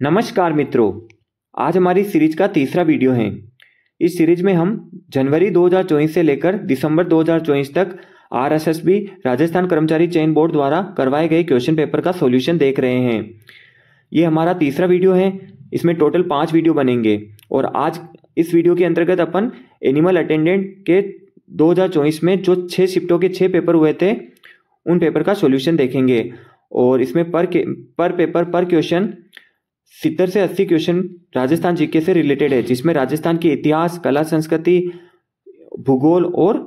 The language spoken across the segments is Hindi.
नमस्कार मित्रों, आज हमारी सीरीज का तीसरा वीडियो है। इस सीरीज में हम जनवरी 2024 से लेकर दिसंबर 2024 तक आरएसएसबी राजस्थान कर्मचारी चयन बोर्ड द्वारा करवाए गए क्वेश्चन पेपर का सॉल्यूशन देख रहे हैं। ये हमारा तीसरा वीडियो है। इसमें टोटल 5 वीडियो बनेंगे और आज इस वीडियो के अंतर्गत अपन एनिमल अटेंडेंट के 2024 में जो 6 शिफ्टों के 6 पेपर हुए थे उन पेपर का सॉल्यूशन देखेंगे। और इसमें पर पेपर पर क्वेश्चन 70 से 80 क्वेश्चन राजस्थान जीके से रिलेटेड है, जिसमें राजस्थान की इतिहास, कला, संस्कृति, भूगोल और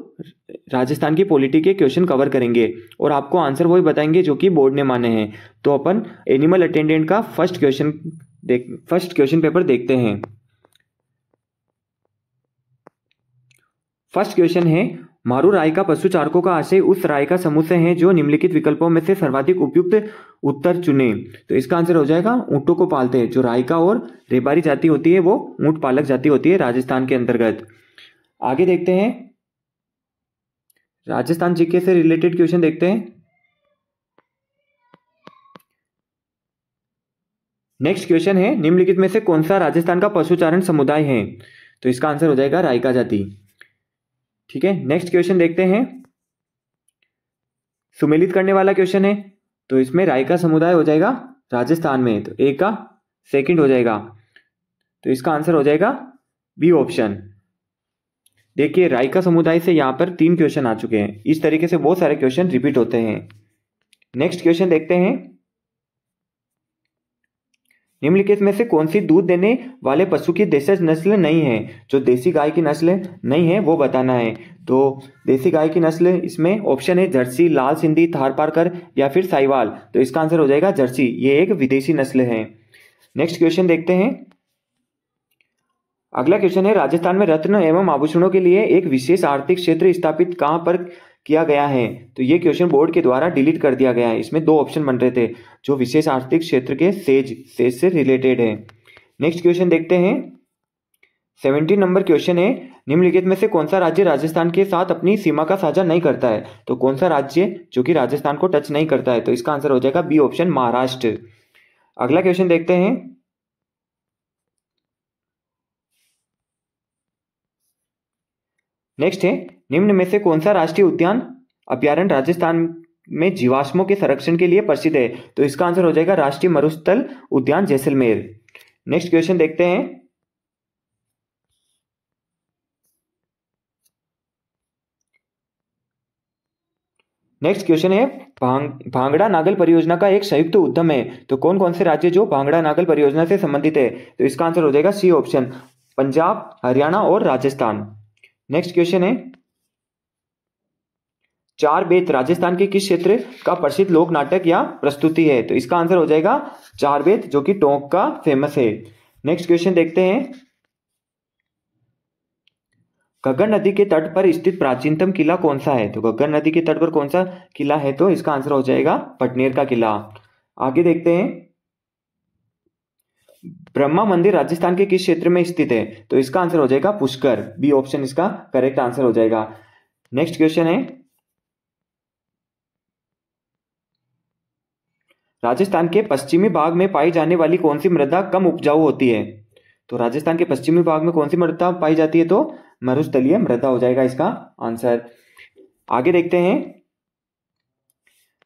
राजस्थान की पॉलिटी के क्वेश्चन कवर करेंगे और आपको आंसर वही बताएंगे जो कि बोर्ड ने माने हैं। तो अपन एनिमल अटेंडेंट का फर्स्ट क्वेश्चन पेपर देखते हैं। फर्स्ट क्वेश्चन है, मारू राय का पशुचारकों का आशय उस राय का समूह से है जो निम्नलिखित विकल्पों में से सर्वाधिक उपयुक्त उत्तर चुने। तो इसका आंसर हो जाएगा ऊंटों को पालते हैं। जो रायका और रेबारी जाति होती है वो ऊंट पालक जाति होती है राजस्थान के अंतर्गत। आगे देखते हैं, राजस्थान जीके से रिलेटेड क्वेश्चन देखते हैं। नेक्स्ट क्वेश्चन है, निम्नलिखित में से कौन सा राजस्थान का पशुचारण समुदाय है। तो इसका आंसर हो जाएगा रायका जाति। ठीक है, नेक्स्ट क्वेश्चन देखते हैं। सुमेलित करने वाला क्वेश्चन है, तो इसमें रायका समुदाय हो जाएगा राजस्थान में, तो ए का सेकंड हो जाएगा। तो इसका आंसर हो जाएगा बी ऑप्शन। देखिए, रायका समुदाय से यहां पर 3 क्वेश्चन आ चुके हैं। इस तरीके से बहुत सारे क्वेश्चन रिपीट होते हैं। नेक्स्ट क्वेश्चन देखते हैं, निम्नलिखित में से कौन सी दूध देने वाले पशु की देशज नस्ल नहीं है। जो देसी गाय की नस्ल नहीं है वो बताना है। तो देसी गाय की नस्ल इसमें ऑप्शन है जर्सी, लाल सिंधी, थारपारकर या फिर साहिवाल। तो इसका आंसर हो जाएगा जर्सी, ये एक विदेशी नस्ल है। नेक्स्ट क्वेश्चन देखते हैं। अगला क्वेश्चन है, राजस्थान में रत्न एवं आभूषणों के लिए एक विशेष आर्थिक क्षेत्र स्थापित कहां पर किया गया है। तो ये क्वेश्चन बोर्ड के द्वारा डिलीट कर दिया गया है। इसमें 2 ऑप्शन बन रहे थे जो विशेष आर्थिक क्षेत्र के सेज से रिलेटेड है। नेक्स्ट क्वेश्चन देखते हैं। 17 नंबर क्वेश्चन है, निम्नलिखित में से कौन सा राज्य राजस्थान के साथ अपनी सीमा का साझा नहीं करता है। तो कौन सा राज्य जो कि राजस्थान को टच नहीं करता है। तो इसका आंसर हो जाएगा बी ऑप्शन, महाराष्ट्र। अगला क्वेश्चन देखते हैं। नेक्स्ट है, निम्न में से कौन सा राष्ट्रीय उद्यान अभ्यारण्य राजस्थान में जीवाश्मों के संरक्षण के लिए प्रसिद्ध है। तो इसका आंसर हो जाएगा राष्ट्रीय मरुस्थल उद्यान जैसलमेर। नेक्स्ट क्वेश्चन देखते हैं। नेक्स्ट क्वेश्चन है, भांगड़ा नागल परियोजना का एक संयुक्त उद्यम है। तो कौन कौन से राज्य जो भांगड़ा नागल परियोजना से संबंधित है। तो इसका आंसर हो जाएगा सी ऑप्शन, पंजाब, हरियाणा और राजस्थान। नेक्स्ट क्वेश्चन है, 4 बेत राजस्थान के किस क्षेत्र का प्रसिद्ध लोक नाटक या प्रस्तुति है। तो इसका आंसर हो जाएगा 4 बेत, जो कि टोंक का फेमस है। नेक्स्ट क्वेश्चन देखते हैं। घग्गर नदी के तट पर स्थित प्राचीनतम किला कौन सा है। तो घग्गर नदी के तट पर कौन सा किला है। तो इसका आंसर हो जाएगा पटनेर का किला। आगे देखते हैं, ब्रह्मा मंदिर राजस्थान के किस क्षेत्र में स्थित है। तो इसका आंसर हो जाएगा पुष्कर, बी ऑप्शन इसका करेक्ट आंसर हो जाएगा। नेक्स्ट क्वेश्चन है, राजस्थान के पश्चिमी भाग में पाई जाने वाली कौन सी मृदा कम उपजाऊ होती है। तो राजस्थान के पश्चिमी भाग में कौन सी मृदा पाई जाती है। तो मरुस्थलीय मृदा हो जाएगा इसका आंसर। आगे देखते हैं,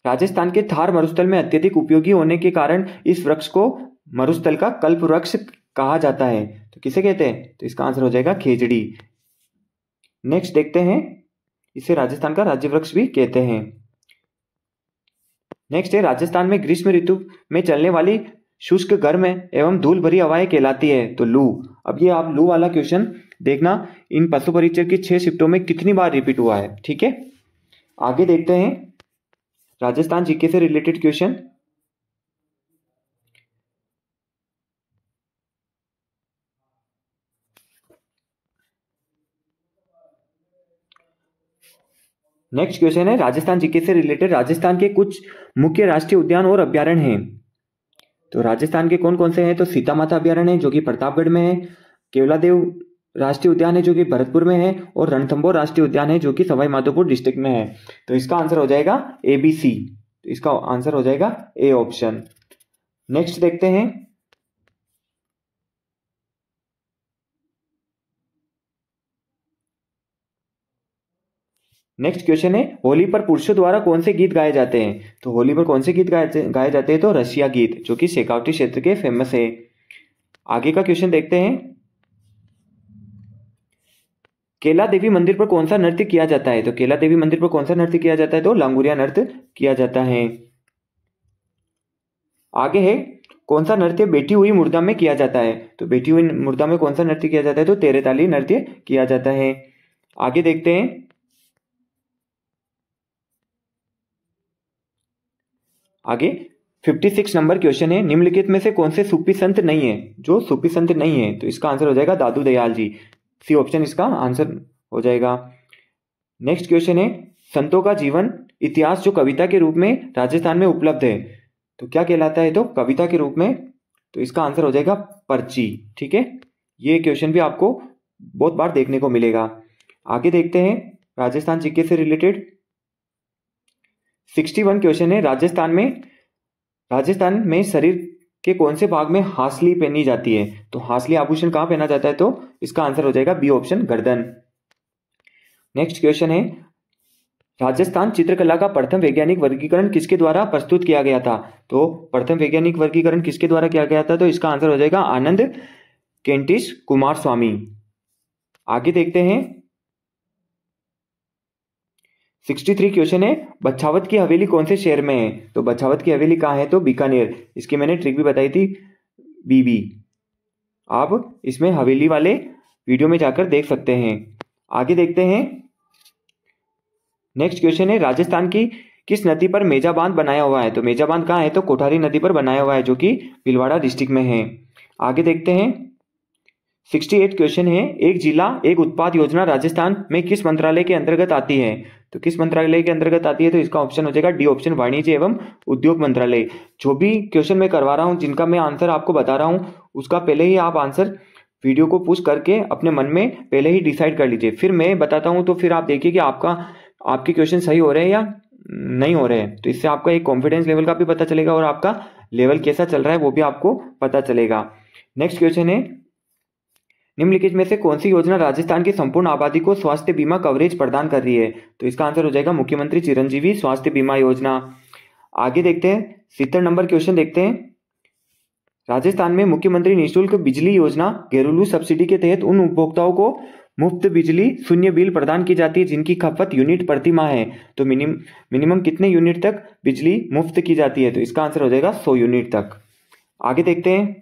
राजस्थान के थार मरुस्थल में अत्यधिक उपयोगी होने के कारण इस वृक्ष को मरुस्थल का कल्प वृक्ष कहा जाता है। तो किसे कहते हैं। तो इसका आंसर हो जाएगा खेजड़ी। नेक्स्ट देखते हैं, इसे राजस्थान का राज्य वृक्ष भी कहते हैं। नेक्स्ट है, राजस्थान में ग्रीष्म ऋतु में चलने वाली शुष्क, गर्म एवं धूल भरी हवाएं कहलाती है। तो लू। अब ये आप लू वाला क्वेश्चन देखना, इन पशु परीक्षण की 6 शिफ्टों में कितनी बार रिपीट हुआ है। ठीक है, आगे देखते हैं राजस्थान जीके से रिलेटेड क्वेश्चन। नेक्स्ट क्वेश्चन है, राजस्थान जीके से रिलेटेड राजस्थान के कुछ मुख्य राष्ट्रीय उद्यान और अभ्यारण्य हैं। तो राजस्थान के कौन कौन से हैं। तो सीता माता अभ्यारण्य है जो कि प्रतापगढ़ में है, केवलादेव राष्ट्रीय उद्यान है जो कि भरतपुर में है, और रणथंभौर राष्ट्रीय उद्यान है जो कि सवाई माधोपुर डिस्ट्रिक्ट में है। तो इसका आंसर हो जाएगा ABC। तो इसका आंसर हो जाएगा ए ऑप्शन। नेक्स्ट देखते हैं, नेक्स्ट क्वेश्चन है, होली पर पुरुषों द्वारा कौन से गीत गाए जाते हैं? तो होली पर कौन से गीत गाए जाते हैं? तो रशिया गीत, जो कि शेखावटी क्षेत्र के फेमस है। आगे का क्वेश्चन देखते हैं, केला देवी मंदिर पर कौन सा नृत्य किया जाता है? तो केला देवी मंदिर पर कौन सा नृत्य किया जाता है? तो लांगुरिया नृत्य किया जाता है। आगे है, कौन सा नृत्य बैठी हुई मुर्दा में किया जाता है? तो बैठी हुई मुर्दा में कौन सा नृत्य किया जाता है? तो तेरे ताली नृत्य किया जाता है। आगे देखते हैं, आगे 56 नंबर क्वेश्चन है, निम्नलिखित में से कौन से सूफी संत नहीं है? जो सूफी संत नहीं है, तो इसका आंसर हो जाएगा दादू दयाल जी। सी ऑप्शन इसका आंसर हो जाएगा। नेक्स्ट क्वेश्चन है, संतों का जीवन इतिहास जो कविता के रूप में राजस्थान में उपलब्ध है, तो क्या कहलाता है? तो कविता के रूप में, तो इसका आंसर हो जाएगा पर्ची। ठीक है, ये क्वेश्चन भी आपको बहुत बार देखने को मिलेगा। आगे देखते हैं, राजस्थान जीके से रिलेटेड 61 क्वेश्चन है, राजस्थान में शरीर के कौन से भाग में हासली पहनी जाती है? तो हासली आभूषण कहाँ पहना जाता है? तो इसका आंसर हो जाएगा बी ऑप्शन, गर्दन। नेक्स्ट क्वेश्चन है, राजस्थान चित्रकला का प्रथम वैज्ञानिक वर्गीकरण किसके द्वारा प्रस्तुत किया गया था? तो प्रथम वैज्ञानिक वर्गीकरण किसके द्वारा किया गया था? तो इसका आंसर हो जाएगा आनंद केंटिस कुमार स्वामी। आगे देखते हैं, 63 क्वेश्चन है, बछावत की हवेली कौन से शहर में है? तो बछावत की हवेली कहाँ है? तो बीकानेर। इसकी मैंने ट्रिक भी बताई थी, बीबी। आप इसमें हवेली वाले वीडियो में जाकर देख सकते हैं। आगे देखते हैं, नेक्स्ट क्वेश्चन है, राजस्थान की किस नदी पर मेजा बांध बनाया हुआ है? तो मेजा बांध कहाँ है? तो कोठारी नदी पर बनाया हुआ है, जो कि भीलवाड़ा डिस्ट्रिक्ट में है। आगे देखते हैं, 68 क्वेश्चन है, एक जिला एक उत्पाद योजना राजस्थान में किस मंत्रालय के अंतर्गत आती है? तो किस मंत्रालय के अंतर्गत आती है? तो इसका ऑप्शन हो जाएगा डी ऑप्शन, वाणिज्य एवं उद्योग मंत्रालय। जो भी क्वेश्चन मैं करवा रहा हूं, जिनका मैं आंसर आपको बता रहा हूं, उसका पहले ही आप आंसर वीडियो को पुश करके अपने मन में पहले ही डिसाइड कर लीजिए, फिर मैं बताता हूं, तो फिर आप देखिए कि आपके क्वेश्चन सही हो रहे हैं या नहीं हो रहे हैं। तो इससे आपका एक कॉन्फिडेंस लेवल का भी पता चलेगा और आपका लेवल कैसा चल रहा है वो भी आपको पता चलेगा। नेक्स्ट क्वेश्चन है, निम्नलिखित में से कौन सी योजना राजस्थान की संपूर्ण आबादी को स्वास्थ्य बीमा कवरेज प्रदान कर रही है? तो इसका आंसर हो जाएगा मुख्यमंत्री चिरंजीवी स्वास्थ्य बीमा योजना। आगे देखते हैं, 70 नंबर क्वेश्चन देखते हैं, राजस्थान में मुख्यमंत्री निःशुल्क बिजली योजना घरेलू सब्सिडी के तहत उन उपभोक्ताओं को मुफ्त बिजली शून्य बिल प्रदान की जाती है जिनकी खपत यूनिट प्रति माह है। तो मिनिमम कितने यूनिट तक बिजली मुफ्त की जाती है? तो इसका आंसर हो जाएगा 100 यूनिट तक। आगे देखते हैं,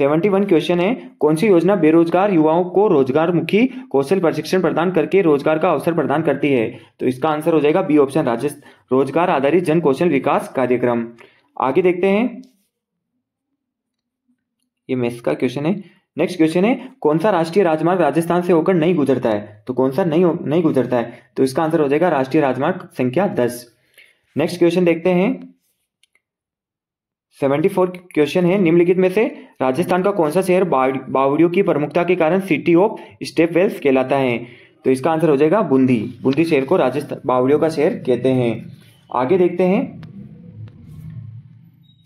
71 क्वेश्चन है, कौन सी योजना बेरोजगार युवाओं को रोजगार मुखी कौशल प्रशिक्षण प्रदान करके रोजगार का अवसर प्रदान करती है? तो इसका आंसर हो जाएगा बी ऑप्शन, रोजगार आधारित जन कौशल विकास कार्यक्रम। आगे देखते हैं, ये मैथ्स का क्वेश्चन है। नेक्स्ट क्वेश्चन है, कौन सा राष्ट्रीय राजमार्ग राजस्थान से होकर नहीं गुजरता है? तो कौन सा नहीं गुजरता है? तो इसका आंसर हो जाएगा राष्ट्रीय राजमार्ग संख्या 10। नेक्स्ट क्वेश्चन देखते हैं, 74 क्वेश्चन है, निम्नलिखित में से राजस्थान का कौन सा शहर बावड़ियों की प्रमुखता के कारण सिटी ऑफ स्टेप वेल्स कहलाता है? तो इसका आंसर हो जाएगा बूंदी शहर को राजस्थान बावड़ियों का शहर कहते हैं। आगे देखते हैं,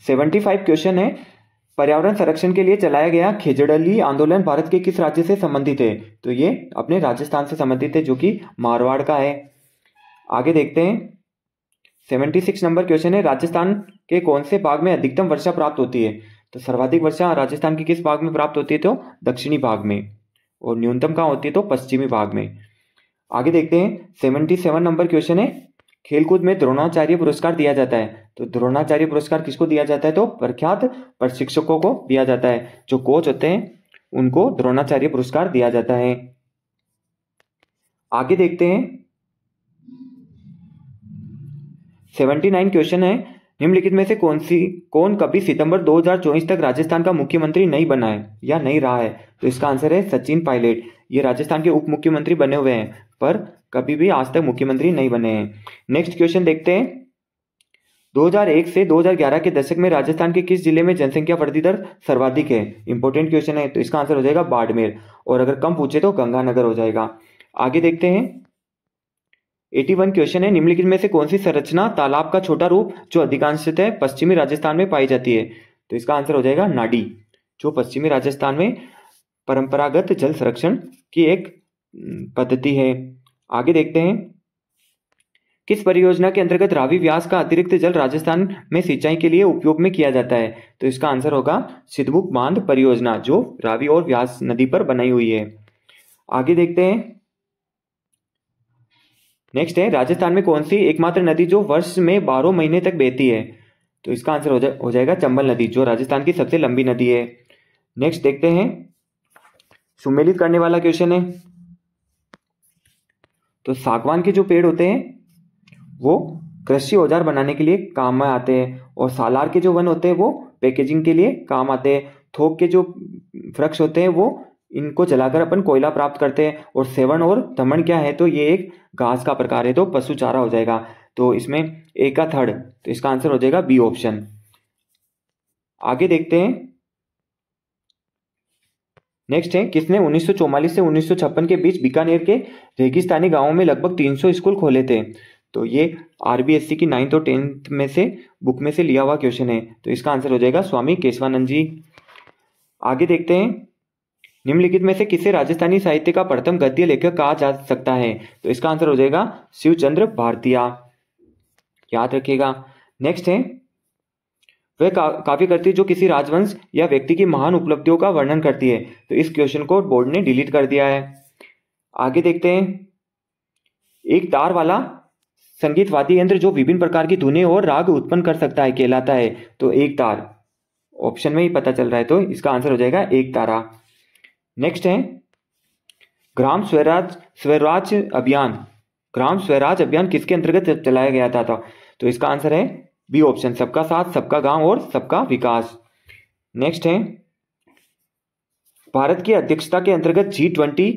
75 क्वेश्चन है, पर्यावरण संरक्षण के लिए चलाया गया खेजड़ली आंदोलन भारत के किस राज्य से संबंधित है? तो ये अपने राजस्थान से संबंधित है, जो कि मारवाड़ का है। आगे देखते हैं, 76 नंबर क्वेश्चन है, राजस्थान के कौन से भाग में अधिकतम वर्षा प्राप्त होती है? तो सर्वाधिक वर्षा राजस्थान के किस भाग में प्राप्त होती है? तो दक्षिणी भाग में। और न्यूनतम कहाँ होती है? तो पश्चिमी भाग में। आगे देखते हैं, 77 नंबर क्वेश्चन है, खेलकूद में द्रोणाचार्य पुरस्कार दिया जाता है। तो द्रोणाचार्य पुरस्कार किसको दिया जाता है? तो प्रख्यात प्रशिक्षकों को दिया जाता है, जो कोच होते हैं उनको द्रोणाचार्य पुरस्कार दिया जाता है। आगे देखते हैं, 79 क्वेश्चन है, निम्नलिखित में से कौन कभी सितंबर 2024 तक राजस्थान का मुख्यमंत्री नहीं बना है या नहीं रहा है? तो इसका आंसर है सचिन पायलट। ये राजस्थान के उप मुख्यमंत्री बने हुए हैं, पर कभी भी आज तक मुख्यमंत्री नहीं बने हैं। नेक्स्ट क्वेश्चन देखते हैं, 2001 से 2011 के दशक में राजस्थान के किस जिले में जनसंख्या वृद्धि दर सर्वाधिक है? इंपॉर्टेंट क्वेश्चन है, तो इसका आंसर हो जाएगा बाड़मेर, और अगर कम पूछे तो गंगानगर हो जाएगा। आगे देखते हैं, 81 क्वेश्चन है, निम्नलिखित में से कौन सी संरचना तालाब का छोटा रूप जो अधिकांशतः पश्चिमी राजस्थान में पाई जाती है? तो इसका आंसर हो जाएगा नाडी, जो पश्चिमी राजस्थान में परंपरागत जल संरक्षण की एक पद्धति है। आगे देखते हैं, किस परियोजना के अंतर्गत रावी व्यास का अतिरिक्त जल राजस्थान में सिंचाई के लिए उपयोग में किया जाता है? तो इसका आंसर होगा सिद्धबुक बांध परियोजना, जो रावी और व्यास नदी पर बनाई हुई है। आगे देखते हैं, नेक्स्ट है, राजस्थान में कौन सी एकमात्र नदी जो वर्ष में 12 महीने तक बहती है? तो इसका आंसर हो जाएगा चंबल नदी, जो राजस्थान की सबसे लंबी नदी है। नेक्स्ट देखते हैं, सुमेलित करने वाला क्वेश्चन है। तो सागवान के जो पेड़ होते हैं वो कृषि औजार बनाने के लिए काम में आते हैं, और सालार के जो वन होते हैं वो पैकेजिंग के लिए काम आते हैं। थोक के जो वृक्ष होते हैं वो इनको जलाकर अपन कोयला प्राप्त करते हैं। और सेवन और दमन क्या है? तो ये एक घास का प्रकार है, तो पशु चारा हो जाएगा। तो इसमें ए का थर्ड, तो इसका आंसर हो जाएगा बी ऑप्शन। आगे देखते हैं, नेक्स्ट है, किसने 1944 से 1956 के बीच बीकानेर के रेगिस्तानी गांवों में लगभग 300 स्कूल खोले थे? तो ये आरबीएससी की 9th और 10th में से बुक में से लिया हुआ क्वेश्चन है। तो इसका आंसर हो जाएगा स्वामी केशवानंद जी। आगे देखते हैं, निम्नलिखित में से किसे राजस्थानी साहित्य का प्रथम गद्य लेखक कहा जा सकता है? तो इसका आंसर हो जाएगा शिवचंद्र भारतीया, याद रखिएगा। नेक्स्ट है, वह काव्यकृति जो किसी राजवंश या व्यक्ति की महान उपलब्धियों का वर्णन करती है? तो इस क्वेश्चन को बोर्ड ने डिलीट कर दिया है। आगे देखते हैं, एक तार वाला संगीत वाद्य यंत्र जो विभिन्न प्रकार की धुनें और राग उत्पन्न कर सकता है कहलाता है? तो एक तार, ऑप्शन में ही पता चल रहा है, तो इसका आंसर हो जाएगा एक तारा। नेक्स्ट है, ग्राम स्वराज अभियान, ग्राम स्वराज अभियान किसके अंतर्गत चलाया गया था? तो इसका आंसर है बी ऑप्शन, सबका साथ सबका गांव और सबका विकास। नेक्स्ट है, भारत की अध्यक्षता के अंतर्गत G20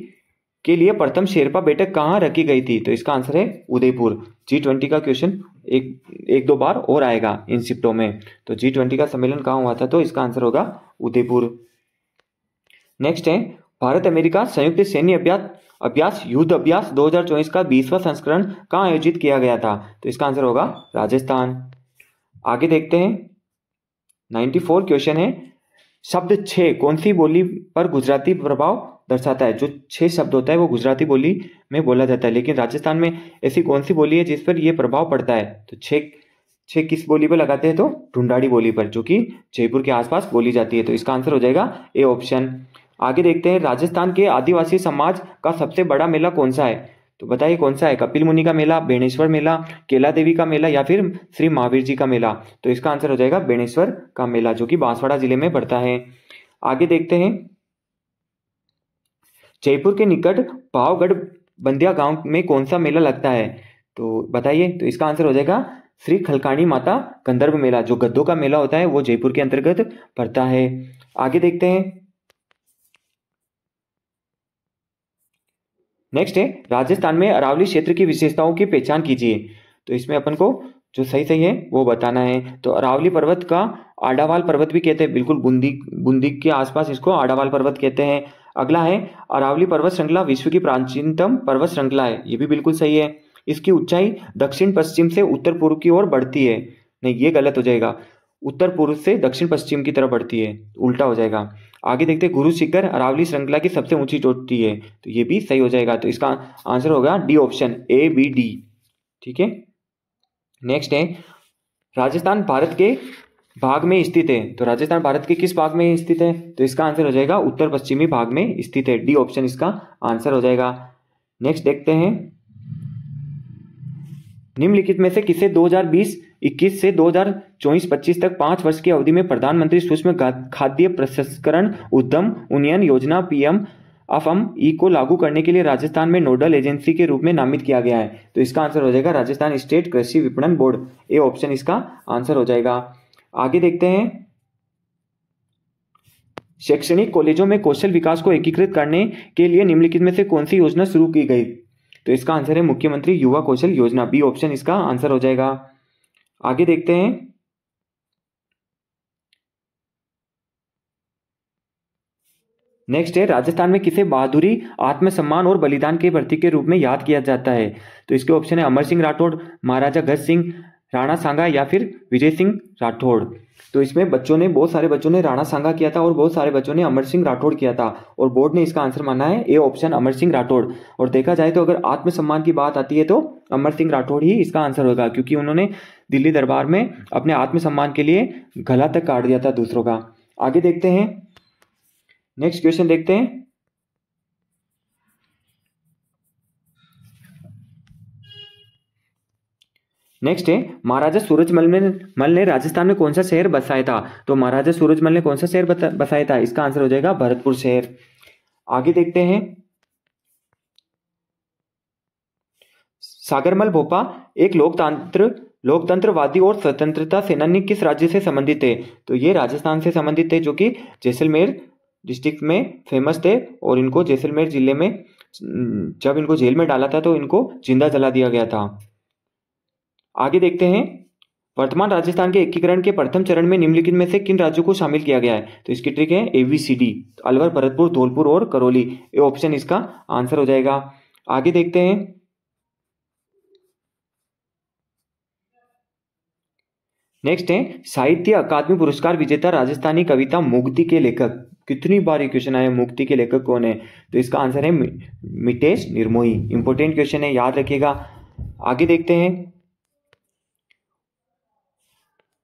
के लिए प्रथम शेरपा बैठक कहाँ रखी गई थी? तो इसका आंसर है उदयपुर। G20 का क्वेश्चन एक दो बार और आएगा इन शिफ्टों में। तो G20 का सम्मेलन कहाँ हुआ था? तो इसका आंसर होगा उदयपुर। नेक्स्ट है, भारत अमेरिका संयुक्त सैन्य अभ्यास युद्ध अभ्यास 2024 का 20वां संस्करण कहाँ आयोजित किया गया था? तो इसका आंसर होगा राजस्थान। आगे देखते हैं, 94 क्वेश्चन है, शब्द 6 कौन सी बोली पर गुजराती प्रभाव दर्शाता है? जो 6 शब्द होता है वो गुजराती बोली में बोला जाता है, लेकिन राजस्थान में ऐसी कौन सी बोली है जिस पर यह प्रभाव पड़ता है? तो 6 किस बोली पर लगाते हैं? तो ढूंढाड़ी बोली पर, जो कि जयपुर के आसपास बोली जाती है। तो इसका आंसर हो जाएगा ए ऑप्शन। आगे देखते हैं, राजस्थान के आदिवासी समाज का सबसे बड़ा मेला कौन सा है? तो बताइए कौन सा है? कपिल मुनि का मेला, बेणेश्वर मेला, केला देवी का मेला, या फिर श्री महावीर जी का मेला? तो इसका आंसर हो जाएगा बेणेश्वर का मेला, जो कि बांसवाड़ा जिले में पड़ता है। आगे देखते हैं, जयपुर के निकट भावगढ़ बंदिया गांव में कौन सा मेला लगता है? तो बताइए। तो इसका आंसर हो जाएगा श्री खलकाणी माता गंधर्व मेला, जो गद्दों का मेला होता है वो जयपुर के अंतर्गत पड़ता है। आगे देखते हैं, नेक्स्ट है, राजस्थान में अरावली क्षेत्र की विशेषताओं की पहचान कीजिए। तो इसमें अपन को जो सही है वो बताना है। तो अरावली पर्वत का आडावाल पर्वत भी कहते हैं, बिल्कुल बूंदी के आसपास इसको आडावाल पर्वत कहते हैं। अगला है, अरावली पर्वत श्रृंखला विश्व की प्राचीनतम पर्वत श्रृंखला है, ये भी बिल्कुल सही है। इसकी ऊंचाई दक्षिण पश्चिम से उत्तर पूर्व की ओर बढ़ती है, नहीं ये गलत हो जाएगा, उत्तर पूर्व से दक्षिण पश्चिम की तरफ बढ़ती है, उल्टा हो जाएगा। आगे देखते हैं, गुरु शिखर अरावली श्रृंखला की सबसे ऊंची चोटी है, तो ये भी सही हो जाएगा। तो इसका आंसर होगा D option, A B D, ठीक है। नेक्स्ट है, राजस्थान भारत के भाग में स्थित है, तो राजस्थान भारत के किस भाग में स्थित है? तो इसका आंसर हो जाएगा उत्तर पश्चिमी भाग में स्थित है, डी ऑप्शन इसका आंसर हो जाएगा। नेक्स्ट देखते हैं, निम्नलिखित में से किसे 2020-21 से 2024-25 तक 5 वर्ष की अवधि में प्रधानमंत्री सूक्ष्म खाद्य प्रसंस्करण उद्यम उन्नयन योजना PMFME को लागू करने के लिए राजस्थान में नोडल एजेंसी के रूप में नामित किया गया है? तो इसका आंसर हो जाएगा राजस्थान स्टेट कृषि विपणन बोर्ड, ए ऑप्शन इसका आंसर हो जाएगा। आगे देखते हैं, शैक्षणिक कॉलेजों में कौशल विकास को एकीकृत करने के लिए निम्नलिखित में से कौन सी योजना शुरू की गई? तो इसका आंसर है मुख्यमंत्री युवा कौशल योजना, बी ऑप्शन इसका आंसर हो जाएगा। आगे देखते हैं, नेक्स्ट है, राजस्थान में किसे बहादुरी, आत्मसम्मान और बलिदान के प्रतीक के रूप में याद किया जाता है? तो इसके ऑप्शन है अमर सिंह राठौड़, महाराजा भगत सिंह, राणा सांगा या फिर विजय सिंह राठौड़। तो इसमें बहुत सारे बच्चों ने राणा सांगा किया था और बहुत सारे बच्चों ने अमर सिंह राठौड़ किया था, और बोर्ड ने इसका आंसर माना है ए ऑप्शन अमर सिंह राठौड़। और देखा जाए तो अगर आत्मसम्मान की बात आती है तो अमर सिंह राठौड़ ही इसका आंसर होगा, क्योंकि उन्होंने दिल्ली दरबार में अपने आत्मसम्मान के लिए गला तक काट दिया था दूसरों का। आगे देखते हैं, नेक्स्ट क्वेश्चन देखते हैं। नेक्स्ट है, महाराजा सूरजमल ने राजस्थान में कौन सा शहर बसाया था? तो महाराजा सूरजमल ने कौन सा शहर बसाया था? इसका आंसर हो जाएगा भरतपुर शहर। आगे देखते हैं, सागरमल भोपा एक लोकतंत्रवादी और स्वतंत्रता सेनानी किस राज्य से संबंधित थे? तो ये राजस्थान से संबंधित थे, जो कि जैसलमेर डिस्ट्रिक्ट में फेमस थे, और इनको जैसलमेर जिले में जब इनको जेल में डाला था तो इनको जिंदा जला दिया गया था। आगे देखते हैं, वर्तमान राजस्थान के एकीकरण के प्रथम चरण में निम्नलिखित में से किन राज्यों को शामिल किया गया है? तो इसकी ट्रिक है ABCD, अलवर, भरतपुर, धौलपुर और करौली। ये ऑप्शन इसका आंसर हो जाएगा। आगे देखते हैं, नेक्स्ट है, साहित्य अकादमी पुरस्कार विजेता राजस्थानी कविता मुक्ति के लेखक। कितनी बार ये क्वेश्चन आया, मुक्ति के लेखक कौन है? तो इसका आंसर है मितेश निर्मोही। इंपॉर्टेंट क्वेश्चन है, याद रखिएगा। आगे देखते हैं,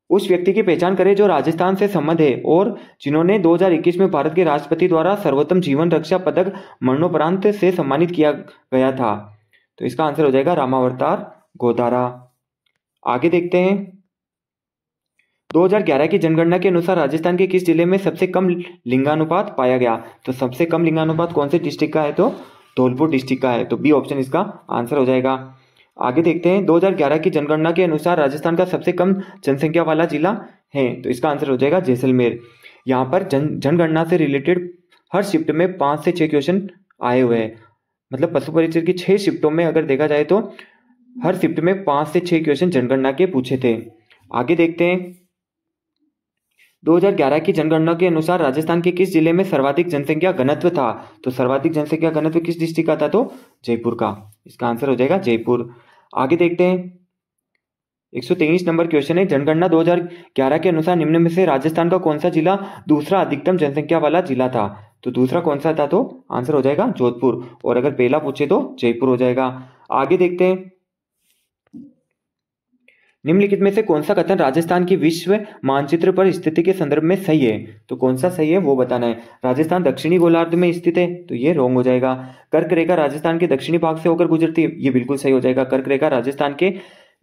उस व्यक्ति की पहचान करें जो राजस्थान से संबद्ध है और जिन्होंने 2021 में भारत के राष्ट्रपति द्वारा सर्वोत्तम जीवन रक्षा पदक मरणोपरांत से सम्मानित किया गया था। तो इसका आंसर हो जाएगा रामावतार गोदारा। आगे देखते हैं, 2011 की जनगणना के अनुसार राजस्थान के किस जिले में सबसे कम लिंगानुपात पाया गया? तो सबसे कम लिंगानुपात कौन से डिस्ट्रिक्ट का है? तो धौलपुर डिस्ट्रिक्ट का है। तो बी ऑप्शन इसका आंसर हो जाएगा। आगे देखते हैं, 2011 की जनगणना के अनुसार राजस्थान का सबसे कम जनसंख्या वाला जिला है, तो इसका आंसर हो जाएगा जैसलमेर। यहाँ पर जनगणना से रिलेटेड हर शिफ्ट में 5 से 6 क्वेश्चन आए हुए हैं। मतलब पशु परिचय की 6 शिफ्टों में अगर देखा जाए तो हर शिफ्ट में 5 से 6 क्वेश्चन जनगणना के पूछे थे। आगे देखते हैं, 2011 की जनगणना के अनुसार राजस्थान के किस जिले में सर्वाधिक जनसंख्या घनत्व था? तो सर्वाधिक जनसंख्या घनत्व किस डिस्ट्रिक्ट का था? तो जयपुर का। इसका आंसर हो जाएगा जयपुर। आगे देखते हैं, 123 नंबर क्वेश्चन है, जनगणना 2011 के अनुसार निम्न में से राजस्थान का कौन सा जिला दूसरा अधिकतम जनसंख्या वाला जिला था? तो दूसरा कौन सा था? तो आंसर हो जाएगा जोधपुर, और अगर पहला पूछे तो जयपुर हो जाएगा। आगे देखते हैं, निम्नलिखित में से कौन सा कथन राजस्थान की विश्व मानचित्र पर स्थिति के संदर्भ में सही है? तो कौन सा सही है वो बताना है। राजस्थान दक्षिणी गोलार्ध में स्थित है, तो ये रॉन्ग हो जाएगा। कर्क रेखा राजस्थान के दक्षिणी भाग से होकर गुजरती है, ये बिल्कुल सही हो जाएगा। कर्क रेखा राजस्थान के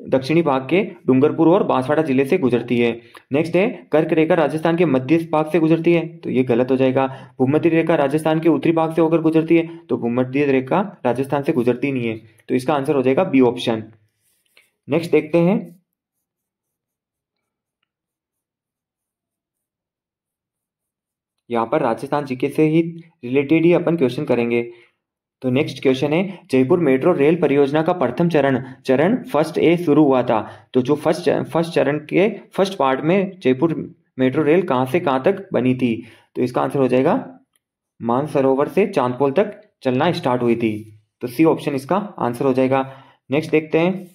दक्षिणी भाग के डूंगरपुर और बांसवाड़ा जिले से गुजरती है। नेक्स्ट है, कर्क रेखा राजस्थान के मध्य भाग से गुजरती है, तो ये गलत हो जाएगा। भूमध्य रेखा राजस्थान के उत्तरी भाग से होकर गुजरती है, तो भूमध्य रेखा राजस्थान से गुजरती नहीं है, तो इसका आंसर हो जाएगा बी ऑप्शन। नेक्स्ट देखते हैं, यहाँ पर राजस्थान जीके से ही रिलेटेड ही अपन क्वेश्चन करेंगे। तो नेक्स्ट क्वेश्चन है, जयपुर मेट्रो रेल परियोजना का प्रथम चरण फर्स्ट ए शुरू हुआ था। तो जो फर्स्ट चरण के फर्स्ट पार्ट में जयपुर मेट्रो रेल कहाँ से कहाँ तक बनी थी? तो इसका आंसर हो जाएगा मानसरोवर से चांदपोल तक चलना स्टार्ट हुई थी, तो सी ऑप्शन इसका आंसर हो जाएगा। नेक्स्ट देखते हैं,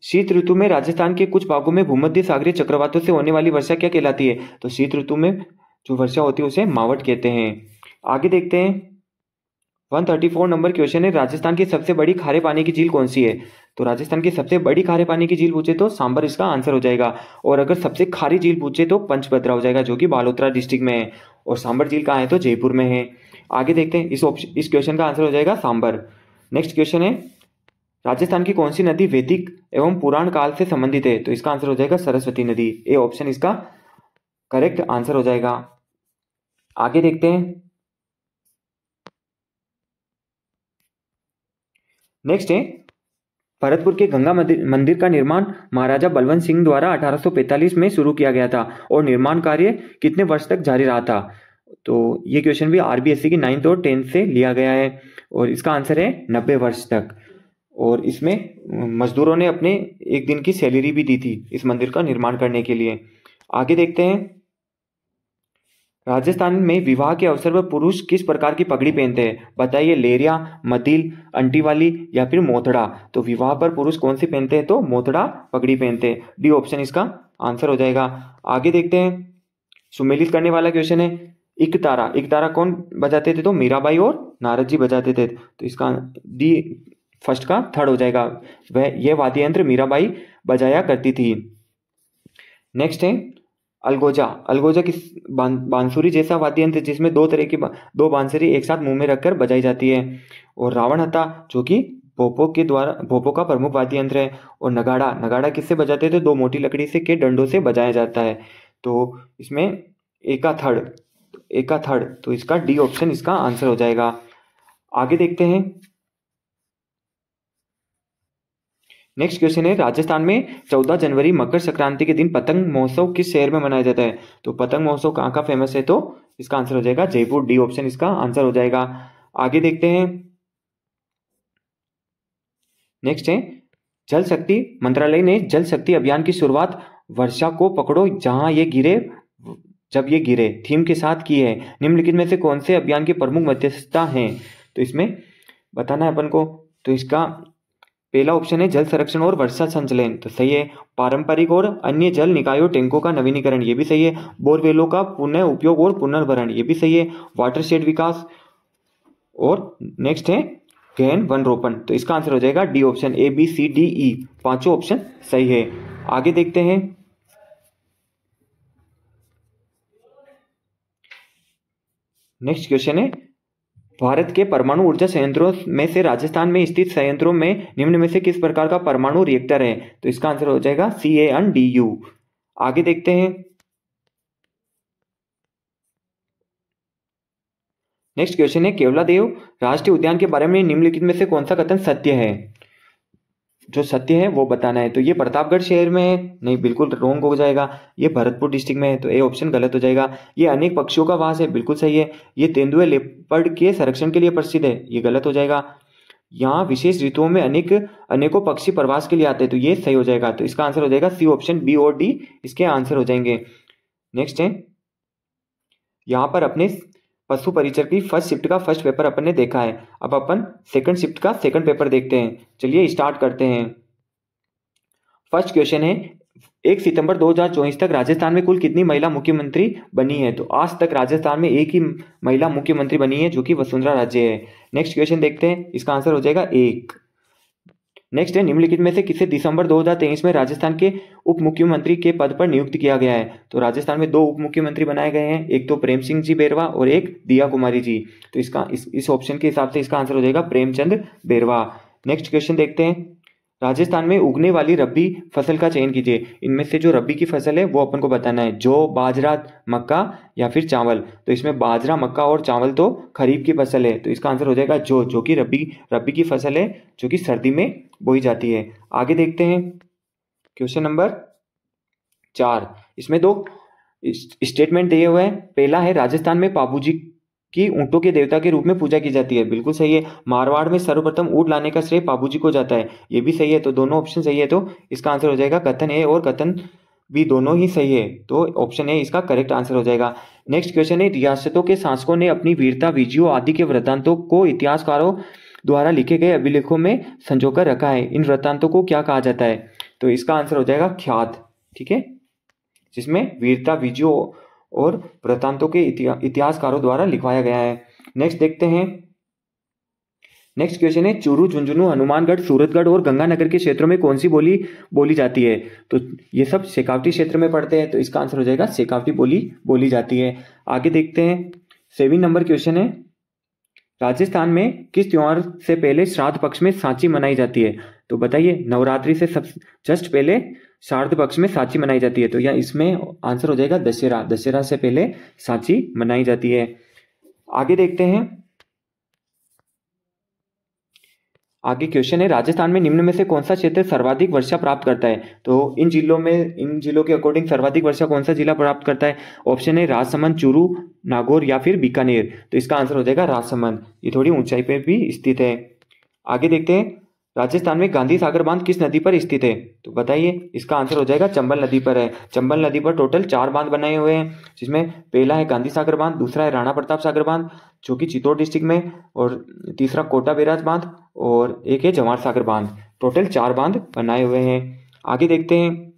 शीत ऋतु में राजस्थान के कुछ भागों में भूमध्य सागरीय चक्रवातों से होने वाली वर्षा क्या कहलाती है? तो शीत ऋतु में जो वर्षा होती है उसे मावट कहते हैं। आगे देखते हैं, 134 नंबर क्वेश्चन है, राजस्थान की सबसे बड़ी खारे पानी की झील कौन सी है? तो राजस्थान की सबसे बड़ी खारे पानी की झील पूछे तो सांबर इसका आंसर हो जाएगा, और अगर सबसे खारी झील पूछे तो पंचभद्रा हो जाएगा, जो कि बालोतरा डिस्ट्रिक्ट में है, और सांबर झील कहाँ है? तो जयपुर में है। आगे देखते हैं, इस क्वेश्चन का आंसर हो जाएगा सांबर। नेक्स्ट क्वेश्चन है, राजस्थान की कौन सी नदी वैदिक एवं पुराण काल से संबंधित है? तो इसका आंसर हो जाएगा सरस्वती नदी। ए ऑप्शन इसका करेक्ट आंसर हो जाएगा। आगे देखते हैं, नेक्स्ट है, भरतपुर के गंगा मंदिर का निर्माण महाराजा बलवंत सिंह द्वारा 1845 में शुरू किया गया था, और निर्माण कार्य कितने वर्ष तक जारी रहा था? तो ये क्वेश्चन भी RBSC की 9th और 10th से लिया गया है, और इसका आंसर है 90 वर्ष तक। और इसमें मजदूरों ने अपने एक दिन की सैलरी भी दी थी इस मंदिर का निर्माण करने के लिए। आगे देखते हैं, राजस्थान में विवाह के अवसर पर पुरुष किस प्रकार की पगड़ी पहनते हैं? बताइए, लेरिया, मदिल, अंटी वाली या फिर मोथड़ा। तो विवाह पर पुरुष कौन सी पहनते हैं? तो मोथड़ा पगड़ी पहनते हैं। डी ऑप्शन इसका आंसर हो जाएगा। आगे देखते हैं, सुमेलित करने वाला क्वेश्चन है। इकतारा, इकतारा कौन बजाते थे? तो मीराबाई और नारद जी बजाते थे। तो इसका डी फर्स्ट का थर्ड हो जाएगा। वह यह वाद्य यंत्र मीराबाई बजाया करती थी। नेक्स्ट है अलगोजा। अलगोजा किस बांसुरी जैसा वाद्य यंत्र जिसमें दो तरह की दो बांसुरी एक साथ मुंह में रखकर बजाई जाती है। और रावण हत्था जो कि भोपो का प्रमुख वाद्य यंत्र है। और नगाड़ा, नगाड़ा किससे बजाते थे? दो मोटी लकड़ी से के डंडों से बजाया जाता है। तो इसमें एका थर्ड, तो इसका डी ऑप्शन इसका आंसर हो जाएगा। आगे देखते हैं, नेक्स्ट क्वेश्चन है, राजस्थान में 14 जनवरी मकर संक्रांति के दिन पतंग महोत्सव किस शहर में मनाया जाता है? तो पतंग महोत्सव कहाँ का फेमस है? तो इसका आंसर हो जाएगा जयपुर। डी ऑप्शन इसका आंसर हो जाएगा। आगे देखते हैं, नेक्स्ट है, जल शक्ति मंत्रालय ने जल शक्ति अभियान की शुरुआत वर्षा को पकड़ो जब ये गिरे थीम के साथ की है। निम्नलिखित में से कौन से अभियान के प्रमुख मध्यस्थता हैं? तो इसमें बताना है अपन को। तो इसका पहला ऑप्शन है जल संरक्षण और वर्षा संचलन, तो सही है। पारंपरिक और अन्य जल निकायों टैंकों का नवीनीकरण, ये भी सही है। बोरवेलों का पुनः उपयोग और पुनर्भरण, ये भी सही है। वाटरशेड विकास, और नेक्स्ट है गहन वन रोपण। तो इसका आंसर हो जाएगा D option, A B C D E, पांचों ऑप्शन सही है। आगे देखते हैं, नेक्स्ट क्वेश्चन है, भारत के परमाणु ऊर्जा संयंत्रों में से राजस्थान में स्थित संयंत्रों में निम्न में से किस प्रकार का परमाणु रिएक्टर है? तो इसका आंसर हो जाएगा CANDU। आगे देखते हैं, नेक्स्ट क्वेश्चन है, केवलादेव राष्ट्रीय उद्यान के बारे में निम्नलिखित में से कौन सा कथन सत्य है? जो सत्य है वो बताना है। तो ये प्रतापगढ़ शहर में है, नहीं, बिल्कुल रॉन्ग हो जाएगा। ये भरतपुर डिस्ट्रिक्ट में है, तो ए ऑप्शन गलत हो जाएगा। ये अनेक पक्षियों का वास है, बिल्कुल सही है। ये तेंदुए लेपर्ड के संरक्षण के लिए प्रसिद्ध है, ये गलत हो जाएगा। यहाँ विशेष ऋतुओं में अनेकों पक्षी प्रवास के लिए आते हैं, तो ये सही हो जाएगा। तो इसका आंसर हो जाएगा सी ऑप्शन, बी और डी इसके आंसर हो जाएंगे। नेक्स्ट है, यहाँ पर अपने पशु परिचर की फर्स्ट शिफ्ट का फर्स्ट पेपर अपन ने देखा है। अब अपन सेकंड शिफ्ट का सेकंड पेपर देखते हैं। चलिए स्टार्ट करते हैं। फर्स्ट क्वेश्चन है, 1 सितंबर 2024 तक राजस्थान में कुल कितनी महिला मुख्यमंत्री बनी है? तो आज तक राजस्थान में एक ही महिला मुख्यमंत्री बनी है, जो कि वसुंधरा राजे है। नेक्स्ट क्वेश्चन देखते हैं, इसका आंसर हो जाएगा 1। नेक्स्ट है, निम्नलिखित में से किसे दिसंबर 2023 में राजस्थान के उप मुख्यमंत्री के पद पर नियुक्त किया गया है? तो राजस्थान में 2 उप मुख्यमंत्री बनाए गए हैं, एक तो प्रेम सिंह जी बेरवा और एक दिया कुमारी जी। तो इसका इस ऑप्शन के हिसाब से इसका आंसर हो जाएगा प्रेमचंद बेरवा। नेक्स्ट क्वेश्चन देखते हैं, राजस्थान में उगने वाली रबी फसल का चयन कीजिए। इनमें से जो रबी की फसल है वो अपन को बताना है, जौ, बाजरा, मक्का या फिर चावल। तो इसमें बाजरा, मक्का और चावल तो खरीफ की फसल है, तो इसका आंसर हो जाएगा जौ, जो कि रबी की फसल है, जो कि सर्दी में बोई जाती है। आगे देखते हैं, क्वेश्चन नंबर 4। इसमें 2 स्टेटमेंट दिए हुए हैं। पहला है, राजस्थान में पाबूजी की ऊंटों के देवता के रूप में पूजा की जाती है, बिल्कुल सही है। मारवाड़ में सर्वप्रथम ऊंट लाने का श्रेय पाबूजी को जाता है, ये भी सही है। तो दोनों ऑप्शन सही है, तो इसका आंसर हो जाएगा कथन ए और कथन बी, दोनों ही सही है। तो ऑप्शन ए इसका करेक्ट आंसर हो जाएगा। नेक्स्ट क्वेश्चन है, रियासतों के शासकों ने अपनी वीरता, विजयों आदि के वृत्तांतों को इतिहासकारों द्वारा लिखे गए अभिलेखों में संजोकर रखा है, इन वृत्तांतों को क्या कहा जाता है? तो इसका आंसर हो जाएगा ख्यात, ठीक है, जिसमें वीरता, विजयों और वृत्तांतों के इतिहासकारों द्वारा लिखवाया गया है। नेक्स्ट देखते हैं, नेक्स्ट क्वेश्चन है, चूरू, झुंझुनू, हनुमानगढ़, सूरतगढ़ और गंगानगर के क्षेत्रों में कौन सी बोली बोली जाती है? तो ये सब शेखावटी क्षेत्र में पड़ते हैं, तो इसका आंसर हो जाएगा शेखावटी बोली बोली जाती है। आगे देखते हैं, 7 नंबर क्वेश्चन है, राजस्थान में किस त्योहार से पहले श्राद्ध पक्ष में सांची मनाई जाती है? तो बताइए, नवरात्रि से जस्ट पहले श्राद्ध पक्ष में सांची मनाई जाती है, तो या इसमें आंसर हो जाएगा दशहरा, दशहरा से पहले सांची मनाई जाती है। आगे देखते हैं, आगे क्वेश्चन है, राजस्थान में निम्न में से कौन सा क्षेत्र सर्वाधिक वर्षा प्राप्त करता है? तो इन जिलों के अकॉर्डिंग सर्वाधिक वर्षा कौन सा जिला प्राप्त करता है? ऑप्शन है राजसमंद, चूरू, नागौर या फिर बीकानेर। तो इसका आंसर हो जाएगा राजसमंद, ये थोड़ी ऊंचाई पर भी स्थित है। आगे देखते हैं, राजस्थान में गांधी सागर बांध किस नदी पर स्थित है? तो बताइए, इसका आंसर हो जाएगा चंबल नदी पर है। चंबल नदी पर टोटल 4 बांध बनाए हुए हैं, जिसमें पहला है गांधी सागर बांध, दूसरा है राणा प्रताप सागर बांध जो कि चित्तौड़ डिस्ट्रिक्ट में, और तीसरा कोटा बैराज बांध, और एक है जवाहर सागर बांध। टोटल 4 बांध बनाए हुए हैं। आगे देखते हैं,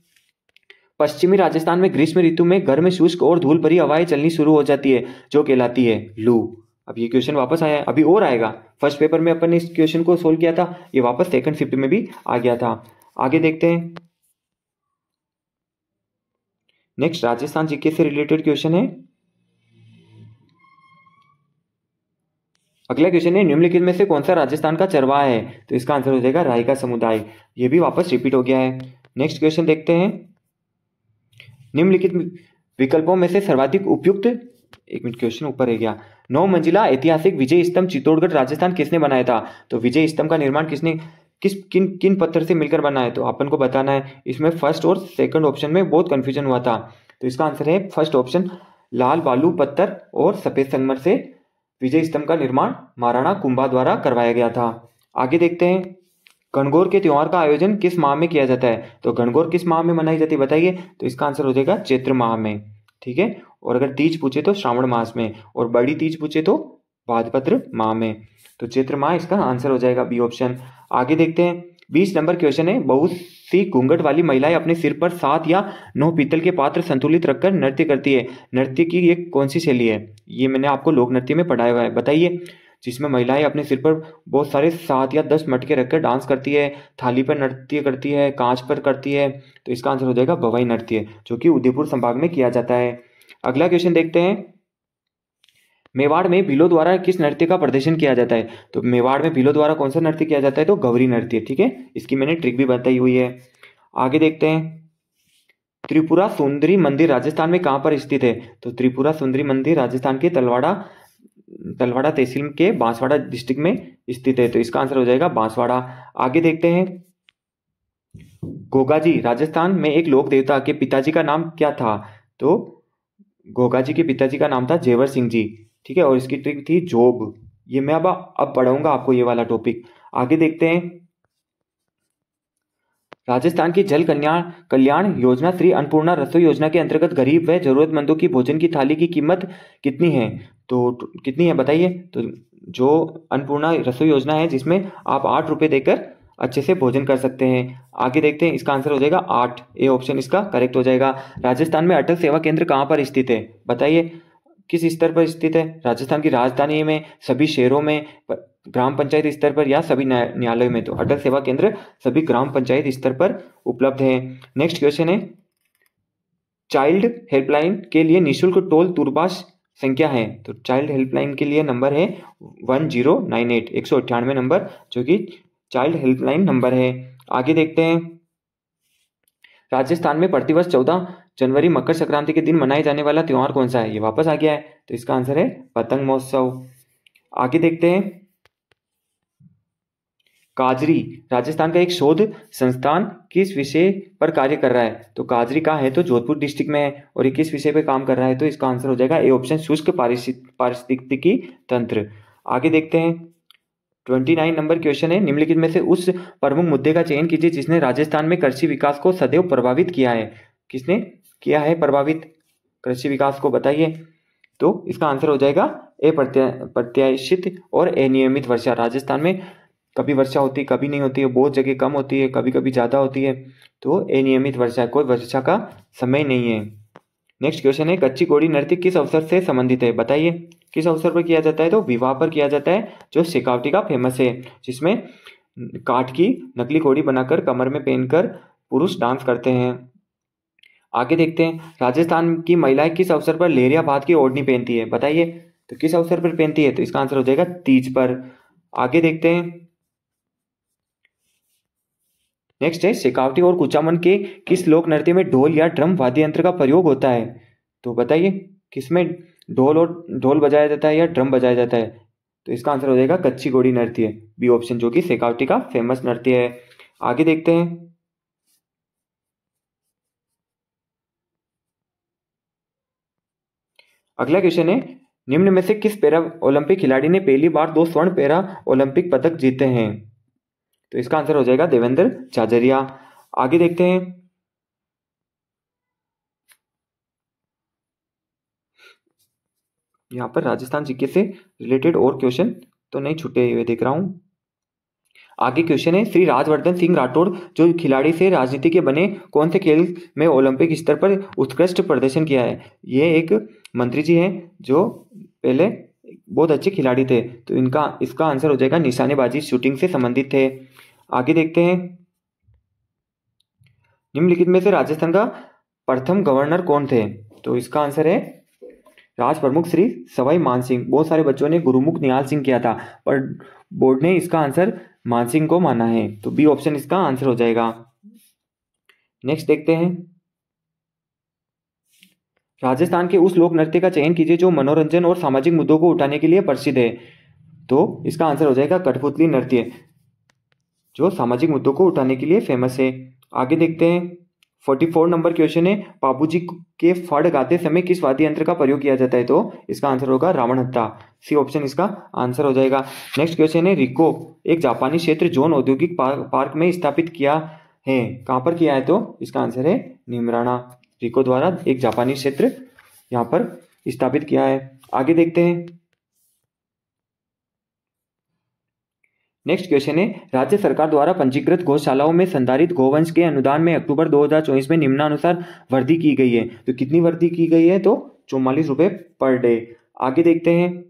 पश्चिमी राजस्थान में ग्रीष्म ऋतु में गर्म शुष्क और धूल भरी हवाएं चलनी शुरू हो जाती है जो कहलाती है लू। अब ये क्वेश्चन वापस आया है, अभी और आएगा। फर्स्ट पेपर में अपन ने इस क्वेश्चन को सोल्व किया था, ये वापस सेकंड शिफ्ट में भी आ गया था। आगे देखते हैं, नेक्स्ट राजस्थान जीके से रिलेटेड क्वेश्चन है। अगला क्वेश्चन है, निम्नलिखित में से कौन सा राजस्थान का चरवाहा है? तो इसका आंसर हो जाएगा राय का समुदाय। ये भी वापस रिपीट हो गया है। नेक्स्ट क्वेश्चन देखते हैं, निम्नलिखित विकल्पों में से सर्वाधिक उपयुक्त, एक मिनट क्वेश्चन ऊपर है गया, 9 मंजिला ऐतिहासिक विजय स्तंभ चित्तौड़गढ़ राजस्थान किसने बनाया था? तो विजय स्तंभ का निर्माण किसने किन किन पत्थर से मिलकर बना है? तो अपन को बताना है। इसमें फर्स्ट और सेकंड ऑप्शन में बहुत कंफ्यूजन हुआ था, तो इसका आंसर है फर्स्ट ऑप्शन, लाल बालू पत्थर और सफेद संगमर से विजय स्तंभ का निर्माण महाराणा कुंभा द्वारा करवाया गया था। आगे देखते हैं, गणगौर के त्योहार का आयोजन किस माह में किया जाता है? तो गणगौर किस माह में मनाई जाती है बताइए? तो इसका आंसर हो जाएगा चैत्र माह में, ठीक है। और अगर तीज पूछे तो श्रावण मास में, और बड़ी तीज पूछे तो भाद्रपद माह में। तो चैत्र माह इसका आंसर हो जाएगा बी ऑप्शन। आगे देखते हैं, 20 नंबर क्वेश्चन है, बहुत सी घूंघट वाली महिलाएं अपने सिर पर 7 या 9 पीतल के पात्र संतुलित रखकर नृत्य करती है। नृत्य की ये कौन सी शैली है? ये मैंने आपको लोक नृत्य में पढ़ाया हुआ है, बताइए। जिसमें महिलाएं अपने सिर पर बहुत सारे 7 या 10 मटके रखकर डांस करती है, थाली पर नृत्य करती है, कांच पर करती है। तो इसका आंसर हो जाएगा भवाई नृत्य, जो कि उदयपुर संभाग में किया जाता है। अगला क्वेश्चन देखते हैं, मेवाड़ में भीलों द्वारा किस नृत्य का प्रदर्शन किया जाता है? तो मेवाड़ में भीलों द्वारा कौन सा नृत्य किया जाता है? तो गौरी नृत्य, ठीक है। इसकी मैंने ट्रिक भी बताई हुई है। आगे देखते हैं, त्रिपुरा सुंदरी मंदिर राजस्थान में कहाँ पर स्थित है? तो त्रिपुरा सुंदरी मंदिर राजस्थान के तलवाड़ा तहसील के बांसवाड़ा डिस्ट्रिक्ट में स्थित है। तो इसका आंसर हो जाएगा बांसवाड़ा। आगे देखते हैं, गोगाजी राजस्थान में एक लोक देवता के पिताजी का नाम क्या था? तो गोगाजी के पिताजी का नाम था जेवर सिंह जी, ठीक है। और इसकी ट्रिक थी जोब। ये मैं अब पढ़ाऊंगा आपको ये वाला टॉपिक। आगे देखते हैं, राजस्थान की जल कल्याण योजना श्री अन्नपूर्णा रसोई योजना के अंतर्गत गरीब व जरूरतमंदों की भोजन की थाली की कीमत कितनी है? तो कितनी है बताइए? तो जो अन्नपूर्णा रसोई योजना है, जिसमें आप 8 रुपये देकर अच्छे से भोजन कर सकते हैं। आगे देखते हैं, इसका आंसर हो जाएगा 8, ए ऑप्शन इसका करेक्ट हो जाएगा। राजस्थान में अटल सेवा केंद्र कहाँ पर स्थित है बताइए? किस स्तर पर स्थित है? राजस्थान की राजधानी में, सभी शहरों में, ग्राम पंचायत स्तर पर, या सभी न्यायालयों में? तो अटल सेवा केंद्र सभी ग्राम पंचायत स्तर पर उपलब्ध है। नेक्स्ट क्वेश्चन है, चाइल्ड हेल्पलाइन के लिए निःशुल्क टोल दूरभाष संख्या है? तो चाइल्ड हेल्पलाइन के लिए नंबर है 1098, 198 नंबर, जो कि चाइल्ड हेल्पलाइन नंबर है। आगे देखते हैं, राजस्थान में प्रतिवर्ष 14 जनवरी मकर संक्रांति के दिन मनाए जाने वाला त्योहार कौन सा है? ये वापस आ गया है, तो इसका आंसर है पतंग महोत्सव। आगे देखते हैं, काजरी राजस्थान का एक शोध संस्थान किस विषय पर कार्य कर रहा है? तो काजरी का है तो जोधपुर डिस्ट्रिक्ट में है, और ये किस विषय पर काम कर रहा है? तो इसका आंसर हो जाएगा ए ऑप्शन, शुष्क पारिस्थितिकी तंत्र। आगे देखते हैं, 29 नंबर क्वेश्चन है, निम्नलिखित में से उस प्रमुख मुद्दे का चयन कीजिए जिसने राजस्थान में कृषि विकास को सदैव प्रभावित किया है। किसने किया है प्रभावित कृषि विकास को, बताइए? तो इसका आंसर हो जाएगा ए प्रत्याशित और अनियमित वर्षा। राजस्थान में कभी वर्षा होती है, कभी नहीं होती है, बहुत जगह कम होती है, कभी कभी ज़्यादा होती है। तो अनियमित वर्षा, कोई वर्षा का समय नहीं है। नेक्स्ट क्वेश्चन है, कच्ची घोड़ी नृत्य किस अवसर से संबंधित है बताइए? किस अवसर पर किया जाता है? तो विवाह पर किया जाता है, जो शेखावटी का फेमस है, जिसमें काठ की नकली घोड़ी बनाकर कमर में पहनकर पुरुष डांस करते हैं। आगे देखते हैं, राजस्थान की महिलाएं किस अवसर पर लेहरिया भात की ओढ़नी पहनती है बताइए? तो किस अवसर पर पहनती है? तो इसका आंसर हो जाएगा तीज पर। आगे देखते हैं, नेक्स्ट है, शेखावटी और कुचामन के किस लोक नृत्य में ढोल या ड्रम वाद्य यंत्र का प्रयोग होता है? तो बताइए, किसमें ढोल बजाया जाता है या ड्रम बजाया जाता है? तो इसका आंसर हो जाएगा कच्ची घोड़ी नृत्य, बी ऑप्शन, जो कि शेखावटी का फेमस नृत्य है। आगे देखते हैं, अगला क्वेश्चन है, निम्न में से किस पैरा ओलंपिक खिलाड़ी ने पहली बार 2 स्वर्ण पैरा ओलंपिक पदक जीते हैं? तो इसका आंसर हो जाएगा देवेंद्र झाझरिया। आगे देखते हैं, यहाँ पर राजस्थान जीके से रिलेटेड और क्वेश्चन तो नहीं छूटे हुए देख रहा हूं। आगे क्वेश्चन है, श्री राजवर्धन सिंह राठौड़ जो खिलाड़ी से राजनीति के बने, कौन से खेल में ओलंपिक स्तर पर उत्कृष्ट प्रदर्शन किया है? ये एक मंत्री जी हैं जो पहले बहुत अच्छे खिलाड़ी थे, तो इसका आंसर हो जाएगा निशानेबाजी, शूटिंग से संबंधित थे। आगे देखते हैं, निम्नलिखित में से राजस्थान का प्रथम गवर्नर कौन थे? तो इसका आंसर है राज प्रमुख श्री सवाई मानसिंह। बहुत सारे बच्चों ने गुरुमुख निहाल सिंह किया था, पर बोर्ड ने इसका आंसर मानसिंह को माना है, तो बी ऑप्शन इसका आंसर हो जाएगा। नेक्स्ट देखते हैं, राजस्थान के उस लोक नृत्य का चयन कीजिए जो मनोरंजन और सामाजिक मुद्दों को उठाने के लिए प्रसिद्ध है। तो इसका आंसर हो जाएगा कठपुतली नृत्य, जो सामाजिक मुद्दों को उठाने के लिए फेमस है। आगे देखते हैं, 44 नंबर क्वेश्चन है, बाबूजी के फड़ गाते समय किस वाद्य यंत्र का प्रयोग किया जाता है? तो इसका आंसर होगा रावण हत्था, सी ऑप्शन इसका आंसर हो जाएगा। नेक्स्ट क्वेश्चन है, रिको एक जापानी क्षेत्र जोन औद्योगिक पार्क में स्थापित किया है, कहाँ पर किया है? तो इसका आंसर है निमराना। रिको द्वारा एक जापानी क्षेत्र यहाँ पर स्थापित किया है। आगे देखते हैं, नेक्स्ट क्वेश्चन है, राज्य सरकार द्वारा पंजीकृत गौशालाओं में संधारित गोवंश के अनुदान में अक्टूबर 2024 में निम्नानुसार वृद्धि की गई है। तो कितनी वृद्धि की गई है? तो 44 रुपए पर डे। आगे देखते हैं,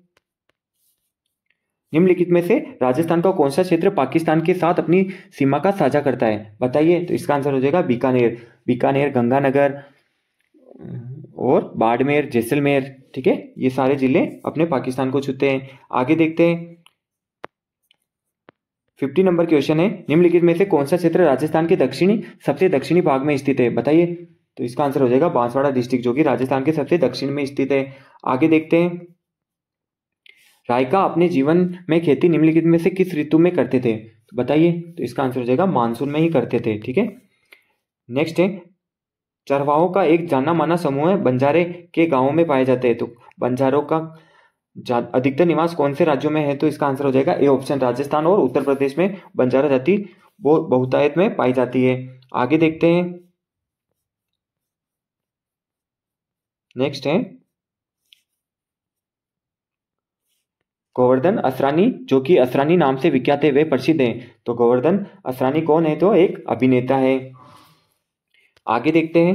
निम्नलिखित में से राजस्थान का कौन सा क्षेत्र पाकिस्तान के साथ अपनी सीमा का साझा करता है? बताइए। तो इसका आंसर हो जाएगा बीकानेर। बीकानेर, गंगानगर और बाड़मेर, जैसलमेर, ठीक है, ये सारे जिले अपने पाकिस्तान को छूते हैं। आगे देखते हैं, 50 नंबर क्वेश्चन है, निम्नलिखित में से कौन सा क्षेत्र राजस्थान के सबसे दक्षिणी भाग में स्थित है? बताइए। तो इसका आंसर हो जाएगा बांसवाड़ा डिस्ट्रिक्ट, जो कि राजस्थान के सबसे दक्षिण में स्थित है। आगे देखते हैं, रायका अपने जीवन में खेती निम्नलिखित में से किस ऋतु में करते थे? तो बताइए। तो इसका आंसर हो जाएगा मानसून में ही करते थे, ठीक है। नेक्स्ट है, चरवाहों का एक जाना माना समूह है, बंजारे के गांवों में पाए जाते हैं। तो बंजारों का अधिकतर निवास कौन से राज्यों में है? तो इसका आंसर हो जाएगा ए ऑप्शन, राजस्थान और उत्तर प्रदेश में बंजारा जाति बहुतायत में पाई जाती है। आगे देखते हैं, नेक्स्ट है गोवर्धन असरानी, जो कि असरानी नाम से विख्यात है, वे प्रसिद्ध हैं। तो गोवर्धन असरानी कौन है? तो एक अभिनेता है। आगे देखते हैं,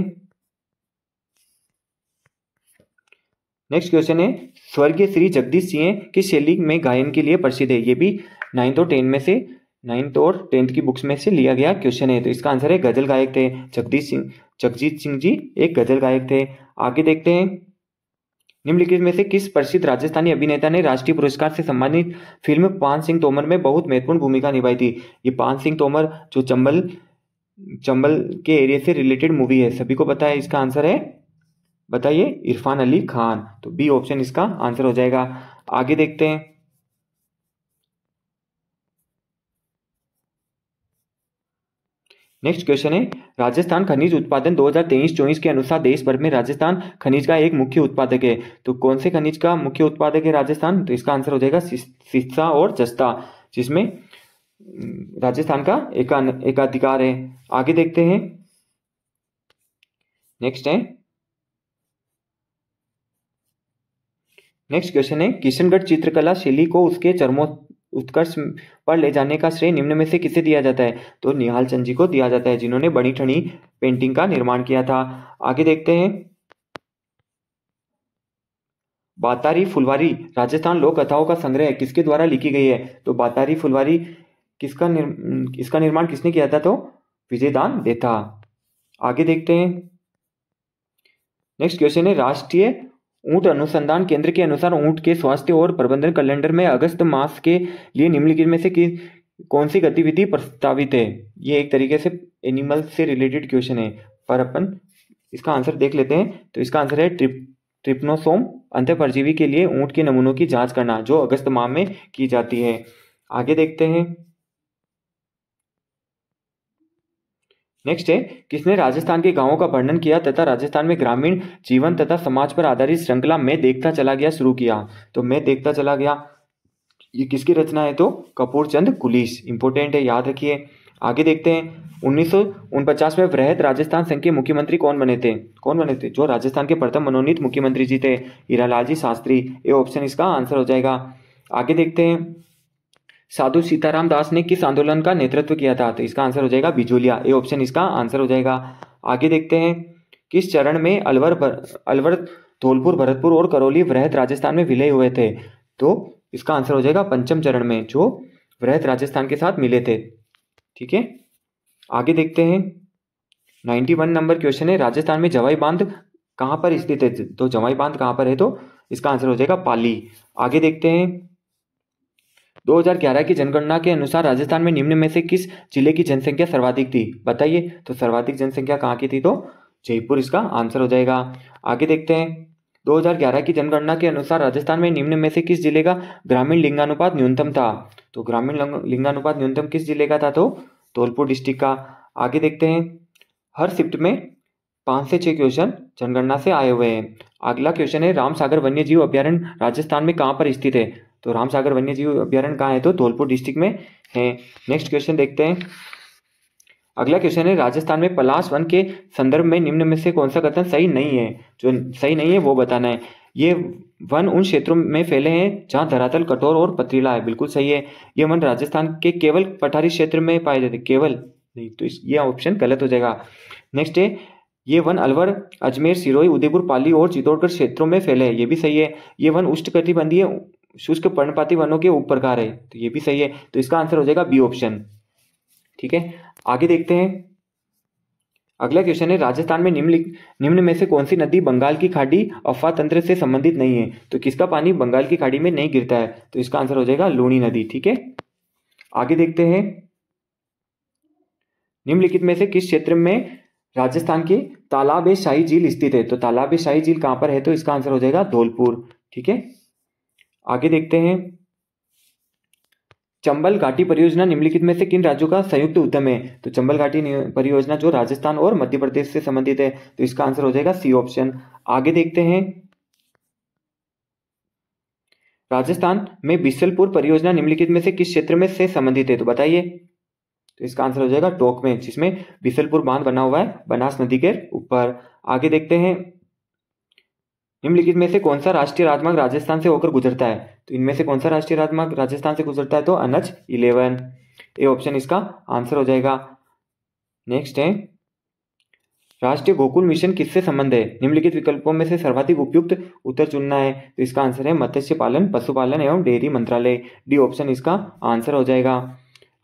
नेक्स्ट क्वेश्चन है, स्वर्गीय श्री जगदीश सिंह किस शैली में गायन के लिए प्रसिद्ध है? ये भी 9th और 10th की बुक्स में से लिया गया क्वेश्चन है। तो इसका आंसर है गजल गायक थे जगजीत सिंह जी एक गजल गायक थे। आगे देखते हैं, निम्नलिखित में से किस प्रसिद्ध राजस्थानी अभिनेता ने राष्ट्रीय पुरस्कार से सम्मानित फिल्म पान सिंह तोमर में बहुत महत्वपूर्ण भूमिका निभाई थी? ये पान सिंह तोमर जो चंबल के एरिया से रिलेटेड मूवी है, सभी को पता है। इसका आंसर है, बताइए, इरफान अली खान। तो बी ऑप्शन इसका आंसर हो जाएगा। आगे देखते हैं, नेक्स्ट क्वेश्चन है, राजस्थान खनिज उत्पादन 2023-24 के अनुसार देश भर में राजस्थान खनिज का एक मुख्य उत्पादक है। तो कौन से खनिज का मुख्य उत्पादक है राजस्थान? तो इसका आंसर हो जाएगा सिस्सा और जस्ता, जिसमें राजस्थान का एकाधिकार है। आगे देखते हैं, नेक्स्ट क्वेश्चन है, किशनगढ़ चित्रकला शैली को उसके उत्कर्ष पर ले जाने का श्रेय निम्न में से किसे दिया जाता है? तो निहाल चंद जी को दिया जाता है, जिन्होंने बनी ठनी पेंटिंग का निर्माण किया था। आगे देखते हैं, बातारी फुलवारी राजस्थान लोक कथाओं का संग्रह किसके द्वारा लिखी गई है? तो बातारी फुलवारी इसका निर्माण किसने किया था? तो विजयदान देथा। आगे देखते हैं, नेक्स्ट क्वेश्चन है, राष्ट्रीय ऊंट अनुसंधान केंद्र के अनुसार ऊंट के स्वास्थ्य और प्रबंधन कैलेंडर में अगस्त मास के लिए निम्नलिखित में से कौन सी गतिविधि प्रस्तावित है? ये एक तरीके से एनिमल से रिलेटेड क्वेश्चन है, पर अपन इसका आंसर देख लेते हैं। तो इसका आंसर है ट्रिप्नोसोम अंतःपरजीवी के लिए ऊंट के नमूनों की जांच करना, जो अगस्त माह में की जाती है। आगे देखते हैं, नेक्स्ट है, किसने राजस्थान के गांवों का वर्णन किया तथा राजस्थान में ग्रामीण जीवन तथा समाज पर आधारित श्रृंखला मैं देखता चला गया शुरू किया? तो मैं देखता चला गया ये किसकी रचना है? तो कपूर चंद कुलीस, इंपॉर्टेंट है, याद रखिए। आगे देखते हैं 1949 में वृहद राजस्थान संघ के मुख्यमंत्री कौन बने थे? कौन बने थे? जो राजस्थान के प्रथम मनोनीत मुख्यमंत्री जी थे, हीरालाल जी शास्त्री। ये ऑप्शन इसका आंसर हो जाएगा। आगे देखते हैं साधु सीताराम दास ने किस आंदोलन का नेतृत्व किया था? तो इसका आंसर हो जाएगा बिजोलिया। ये ऑप्शन इसका आंसर हो जाएगा। आगे देखते हैं किस चरण में अलवर, धौलपुर, भरतपुर और करौली वृहद राजस्थान में विलय हुए थे? तो इसका आंसर हो जाएगा पंचम चरण में, जो वृहद राजस्थान के साथ मिले थे। ठीक है, आगे देखते हैं 91 नंबर क्वेश्चन है, राजस्थान में जवाई बांध कहाँ पर स्थित है? तो जवाई बांध कहाँ पर है? तो इसका आंसर हो जाएगा पाली। आगे देखते हैं 2011 की जनगणना के अनुसार राजस्थान में निम्न में से किस जिले की जनसंख्या सर्वाधिक थी? बताइए। तो सर्वाधिक जनसंख्या कहाँ की थी? तो जयपुर इसका आंसर हो जाएगा। आगे देखते हैं 2011 की जनगणना के अनुसार राजस्थान में निम्न में से किस जिले का ग्रामीण लिंगानुपात न्यूनतम था? तो ग्रामीण लिंगानुपात न्यूनतम किस जिले का था? तो धौलपुर डिस्ट्रिक्ट का। आगे देखते हैं हर शिफ्ट में 5 से 6 क्वेश्चन जनगणना से आए हुए हैं। अगला क्वेश्चन है रामसागर वन्य जीव अभ्यारण्य राजस्थान में कहाँ पर स्थित है? तो रामसागर वन्य जीव अभ्यारण्य कहाँ है? तो धौलपुर डिस्ट्रिक्ट में है। नेक्स्ट क्वेश्चन देखते हैं। अगला क्वेश्चन है राजस्थान में पलाश वन के संदर्भ में निम्न में से कौन सा कथन सही नहीं है? जो सही नहीं है वो बताना है। ये वन उन क्षेत्रों में फैले हैं जहाँ धरातल कठोर और पथरीला है, बिल्कुल सही है। ये वन राजस्थान के केवल पठारी क्षेत्र में पाए जाते, केवल नहीं, तो ये ऑप्शन गलत हो जाएगा। नेक्स्ट है ये वन अलवर, अजमेर, सिरोही, उदयपुर, पाली और चित्तौड़गढ़ क्षेत्रों में फैले हैं, ये भी सही है। ये वन उष्णकटिबंधीय शुष्क पर्णपाती वनों के उप प्रकार है, तो ये भी सही है। तो इसका आंसर हो जाएगा बी ऑप्शन। ठीक है, आगे देखते हैं। अगला क्वेश्चन है राजस्थान में निम्न में से कौन सी नदी बंगाल की खाड़ी अफवाह तंत्र से संबंधित नहीं है? तो किसका पानी बंगाल की खाड़ी में नहीं गिरता है? तो इसका आंसर हो जाएगा लूनी नदी। ठीक है, आगे देखते हैं निम्नलिखित में से किस क्षेत्र में राजस्थान के तालाब ए शाही झील स्थित है? तो तालाब ए शाही झील कहां पर है? तो इसका आंसर हो जाएगा धौलपुर। ठीक है, आगे देखते हैं चंबल घाटी परियोजना निम्नलिखित में से किन राज्यों का संयुक्त उद्यम है? तो चंबल घाटी परियोजना जो राजस्थान और मध्य प्रदेश से संबंधित है, तो इसका आंसर हो जाएगा सी ऑप्शन। आगे देखते हैं राजस्थान में बिसलपुर परियोजना निम्नलिखित में से किस क्षेत्र में से संबंधित है? तो बताइए। तो इसका आंसर हो जाएगा टोंक में, जिसमें बिसलपुर बांध बना हुआ है बनास नदी के ऊपर। आगे देखते हैं निम्नलिखित में से कौन सा राष्ट्रीय राजमार्ग राजस्थान से होकर गुजरता है? तो इनमें से कौन सा राष्ट्रीय राजमार्ग राजस्थान से गुजरता है? तो NH 11, ये ऑप्शन इसका आंसर हो जाएगा। नेक्स्ट है राष्ट्रीय गोकुल मिशन किससे संबंध है? निम्नलिखित विकल्पों में से सर्वाधिक उपयुक्त उत्तर चुनना है। तो इसका आंसर है मत्स्य पालन, पशुपालन एवं डेयरी मंत्रालय, डी ऑप्शन इसका आंसर हो जाएगा।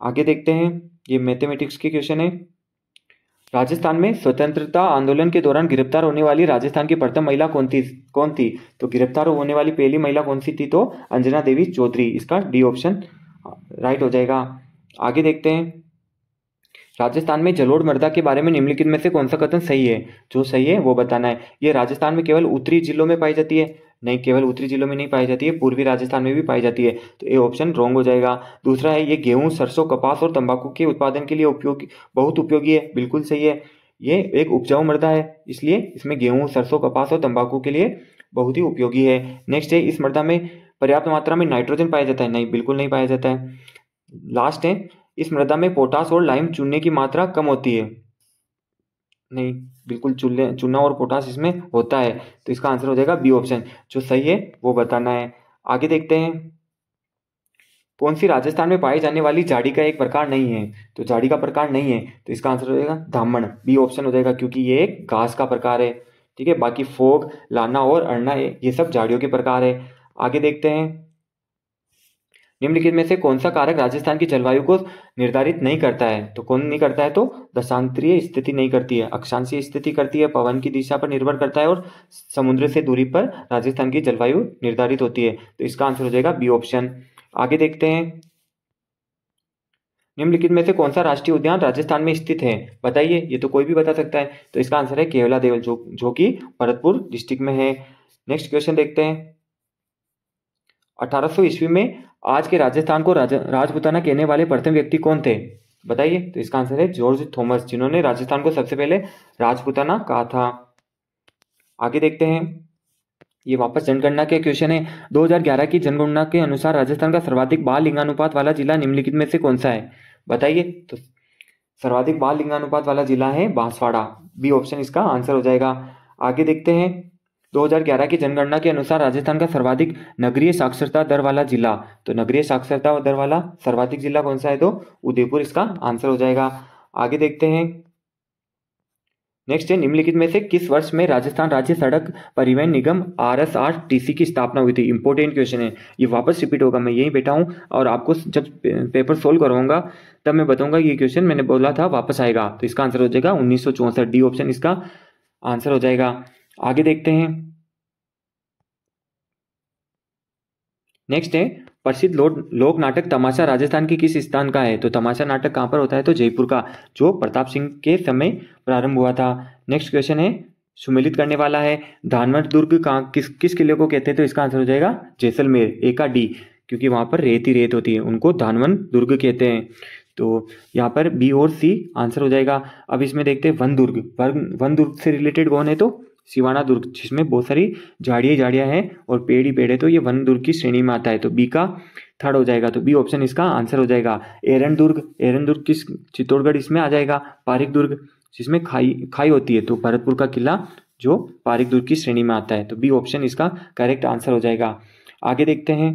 आगे देखते हैं ये मैथमेटिक्स के क्वेश्चन है। राजस्थान में स्वतंत्रता आंदोलन के दौरान गिरफ्तार होने वाली राजस्थान की प्रथम महिला कौन थी? तो गिरफ्तार होने वाली पहली महिला कौन सी थी? तो अंजना देवी चौधरी, इसका डी ऑप्शन राइट हो जाएगा। आगे देखते हैं राजस्थान में जलोढ़ मृदा के बारे में निम्नलिखित में से कौन सा कथन सही है? जो सही है वो बताना है। ये राजस्थान में केवल उत्तरी जिलों में पाई जाती है? नहीं, केवल उत्तरी जिलों में नहीं पाई जाती है, पूर्वी राजस्थान में भी पाई जाती है, तो ये ऑप्शन रॉन्ग हो जाएगा। दूसरा है ये गेहूं, सरसों, कपास और तंबाकू के उत्पादन के लिए बहुत उपयोगी है, बिल्कुल सही है। ये एक उपजाऊ मृदा है, इसलिए इसमें गेहूं, सरसों, कपास और तंबाकू के लिए बहुत ही उपयोगी है। नेक्स्ट है इस मृदा में पर्याप्त मात्रा में नाइट्रोजन पाया जाता है? नहीं, बिल्कुल नहीं पाया जाता है। लास्ट है इस मृदा में पोटास और लाइम चूने की मात्रा कम होती है? नहीं, बिल्कुल चूना और पोटास इसमें होता है, तो इसका आंसर हो जाएगा बी ऑप्शन। जो सही है वो बताना है। आगे देखते हैं कौन सी राजस्थान में पाई जाने वाली झाड़ी का एक प्रकार नहीं है? तो झाड़ी का प्रकार नहीं है, तो इसका आंसर हो जाएगा धामण, बी ऑप्शन हो जाएगा, क्योंकि ये एक घास का प्रकार है। ठीक है, बाकी फोग, लाना और अरना ये सब झाड़ियों के प्रकार है। आगे देखते हैं निम्नलिखित में से कौन सा कारक राजस्थान की जलवायु को निर्धारित नहीं करता है? तो कौन नहीं करता है? तो दशांतरीय स्थिति नहीं करती है, अक्षांशीय स्थिति करती है, पवन की दिशा पर निर्भर करता है और समुद्र से दूरी पर राजस्थान की जलवायु निर्धारित होती है, तो इसका आंसर हो जाएगा बी ऑप्शन। आगे देखते हैं निम्नलिखित में से कौन सा राष्ट्रीय उद्यान राजस्थान में स्थित है? बताइए, ये तो कोई भी बता सकता है। तो इसका आंसर है केवला देवल, जो कि भरतपुर डिस्ट्रिक्ट में है। नेक्स्ट क्वेश्चन देखते हैं 1800 ईस्वी में आज के राजस्थान को राजपूताना कहने वाले प्रथम व्यक्ति कौन थे? बताइए। तो इसका आंसर है जॉर्ज थॉमस, जिन्होंने राजस्थान को सबसे पहले राजपूताना कहा था। आगे देखते हैं ये वापस जनगणना के क्वेश्चन है। 2011 की जनगणना के अनुसार राजस्थान का सर्वाधिक बाल लिंगानुपात वाला जिला निम्नलिखित में से कौन सा है, बताइए। तो सर्वाधिक बाल लिंगानुपात वाला जिला है बांसवाड़ा, बी ऑप्शन इसका आंसर हो जाएगा। आगे देखते हैं, 2011 की जनगणना के अनुसार राजस्थान का सर्वाधिक नगरीय साक्षरता दर वाला जिला, तो नगरीय साक्षरता दर वाला सर्वाधिक जिला कौन सा है, तो उदयपुर इसका आंसर हो जाएगा। आगे देखते हैं, नेक्स्ट है, निम्नलिखित में से किस वर्ष में राजस्थान राज्य सड़क परिवहन निगम RSRTC की स्थापना हुई थी। इंपॉर्टेंट क्वेश्चन है, ये वापस रिपीट होगा, मैं यहीं बैठा हूँ और आपको जब पेपर सोल्व करवाऊंगा तब मैं बताऊंगा ये क्वेश्चन मैंने बोला था वापस आएगा। तो इसका आंसर हो जाएगा 1964, डी ऑप्शन इसका आंसर हो जाएगा। आगे देखते हैं, नेक्स्ट है, प्रसिद्ध लोक नाटक तमाशा राजस्थान के किस स्थान का है, तो तमाशा नाटक कहाँ पर होता है, तो जयपुर का, जो प्रताप सिंह के समय प्रारंभ हुआ था। नेक्स्ट क्वेश्चन है, सुमेलित करने वाला है, धानवर दुर्ग कहाँ किस किले को कहते हैं, तो इसका आंसर हो जाएगा जैसलमेर, ए का डी, क्योंकि वहाँ पर रेत ही रेत होती है, उनको धानवन दुर्ग कहते हैं। तो यहाँ पर बी और सी आंसर हो जाएगा। अब इसमें देखते हैं वन दुर्ग से रिलेटेड कौन है, तो सिवाना दुर्ग, जिसमें बहुत सारी झाड़ियाँ हैं और पेड़ ही पेड़ है, तो ये वन दुर्ग की श्रेणी में आता है, तो बी का थर्ड हो जाएगा, तो बी ऑप्शन इसका आंसर हो जाएगा। एरन दुर्ग किस चित्तौड़गढ़ इसमें आ जाएगा। पारिक दुर्ग, जिसमें खाई होती है, तो भरतपुर का किला जो पारिक दुर्ग की श्रेणी में आता है, तो बी ऑप्शन इसका करेक्ट आंसर हो जाएगा। आगे देखते हैं,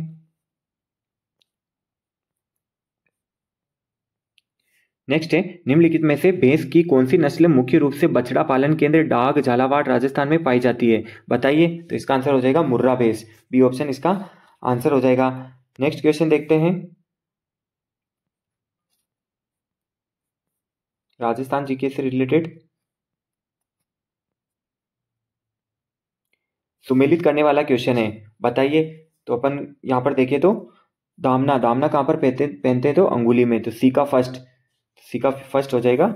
नेक्स्ट है, निम्नलिखित में से भैंस की कौन सी नस्ल मुख्य रूप से बछड़ा पालन केंद्र डाग झालावाड़ राजस्थान में पाई जाती है, बताइए। तो इसका आंसर हो जाएगा मुर्रा भैंस, बी ऑप्शन इसका आंसर हो जाएगा। नेक्स्ट क्वेश्चन देखते हैं, राजस्थान जीके से रिलेटेड सुमेलित करने वाला क्वेश्चन है, बताइए। तो अपन यहाँ पर देखें तो दामना कहाँ पर पहनते हैं, तो अंगुली में, तो सी का फर्स्ट हो जाएगा।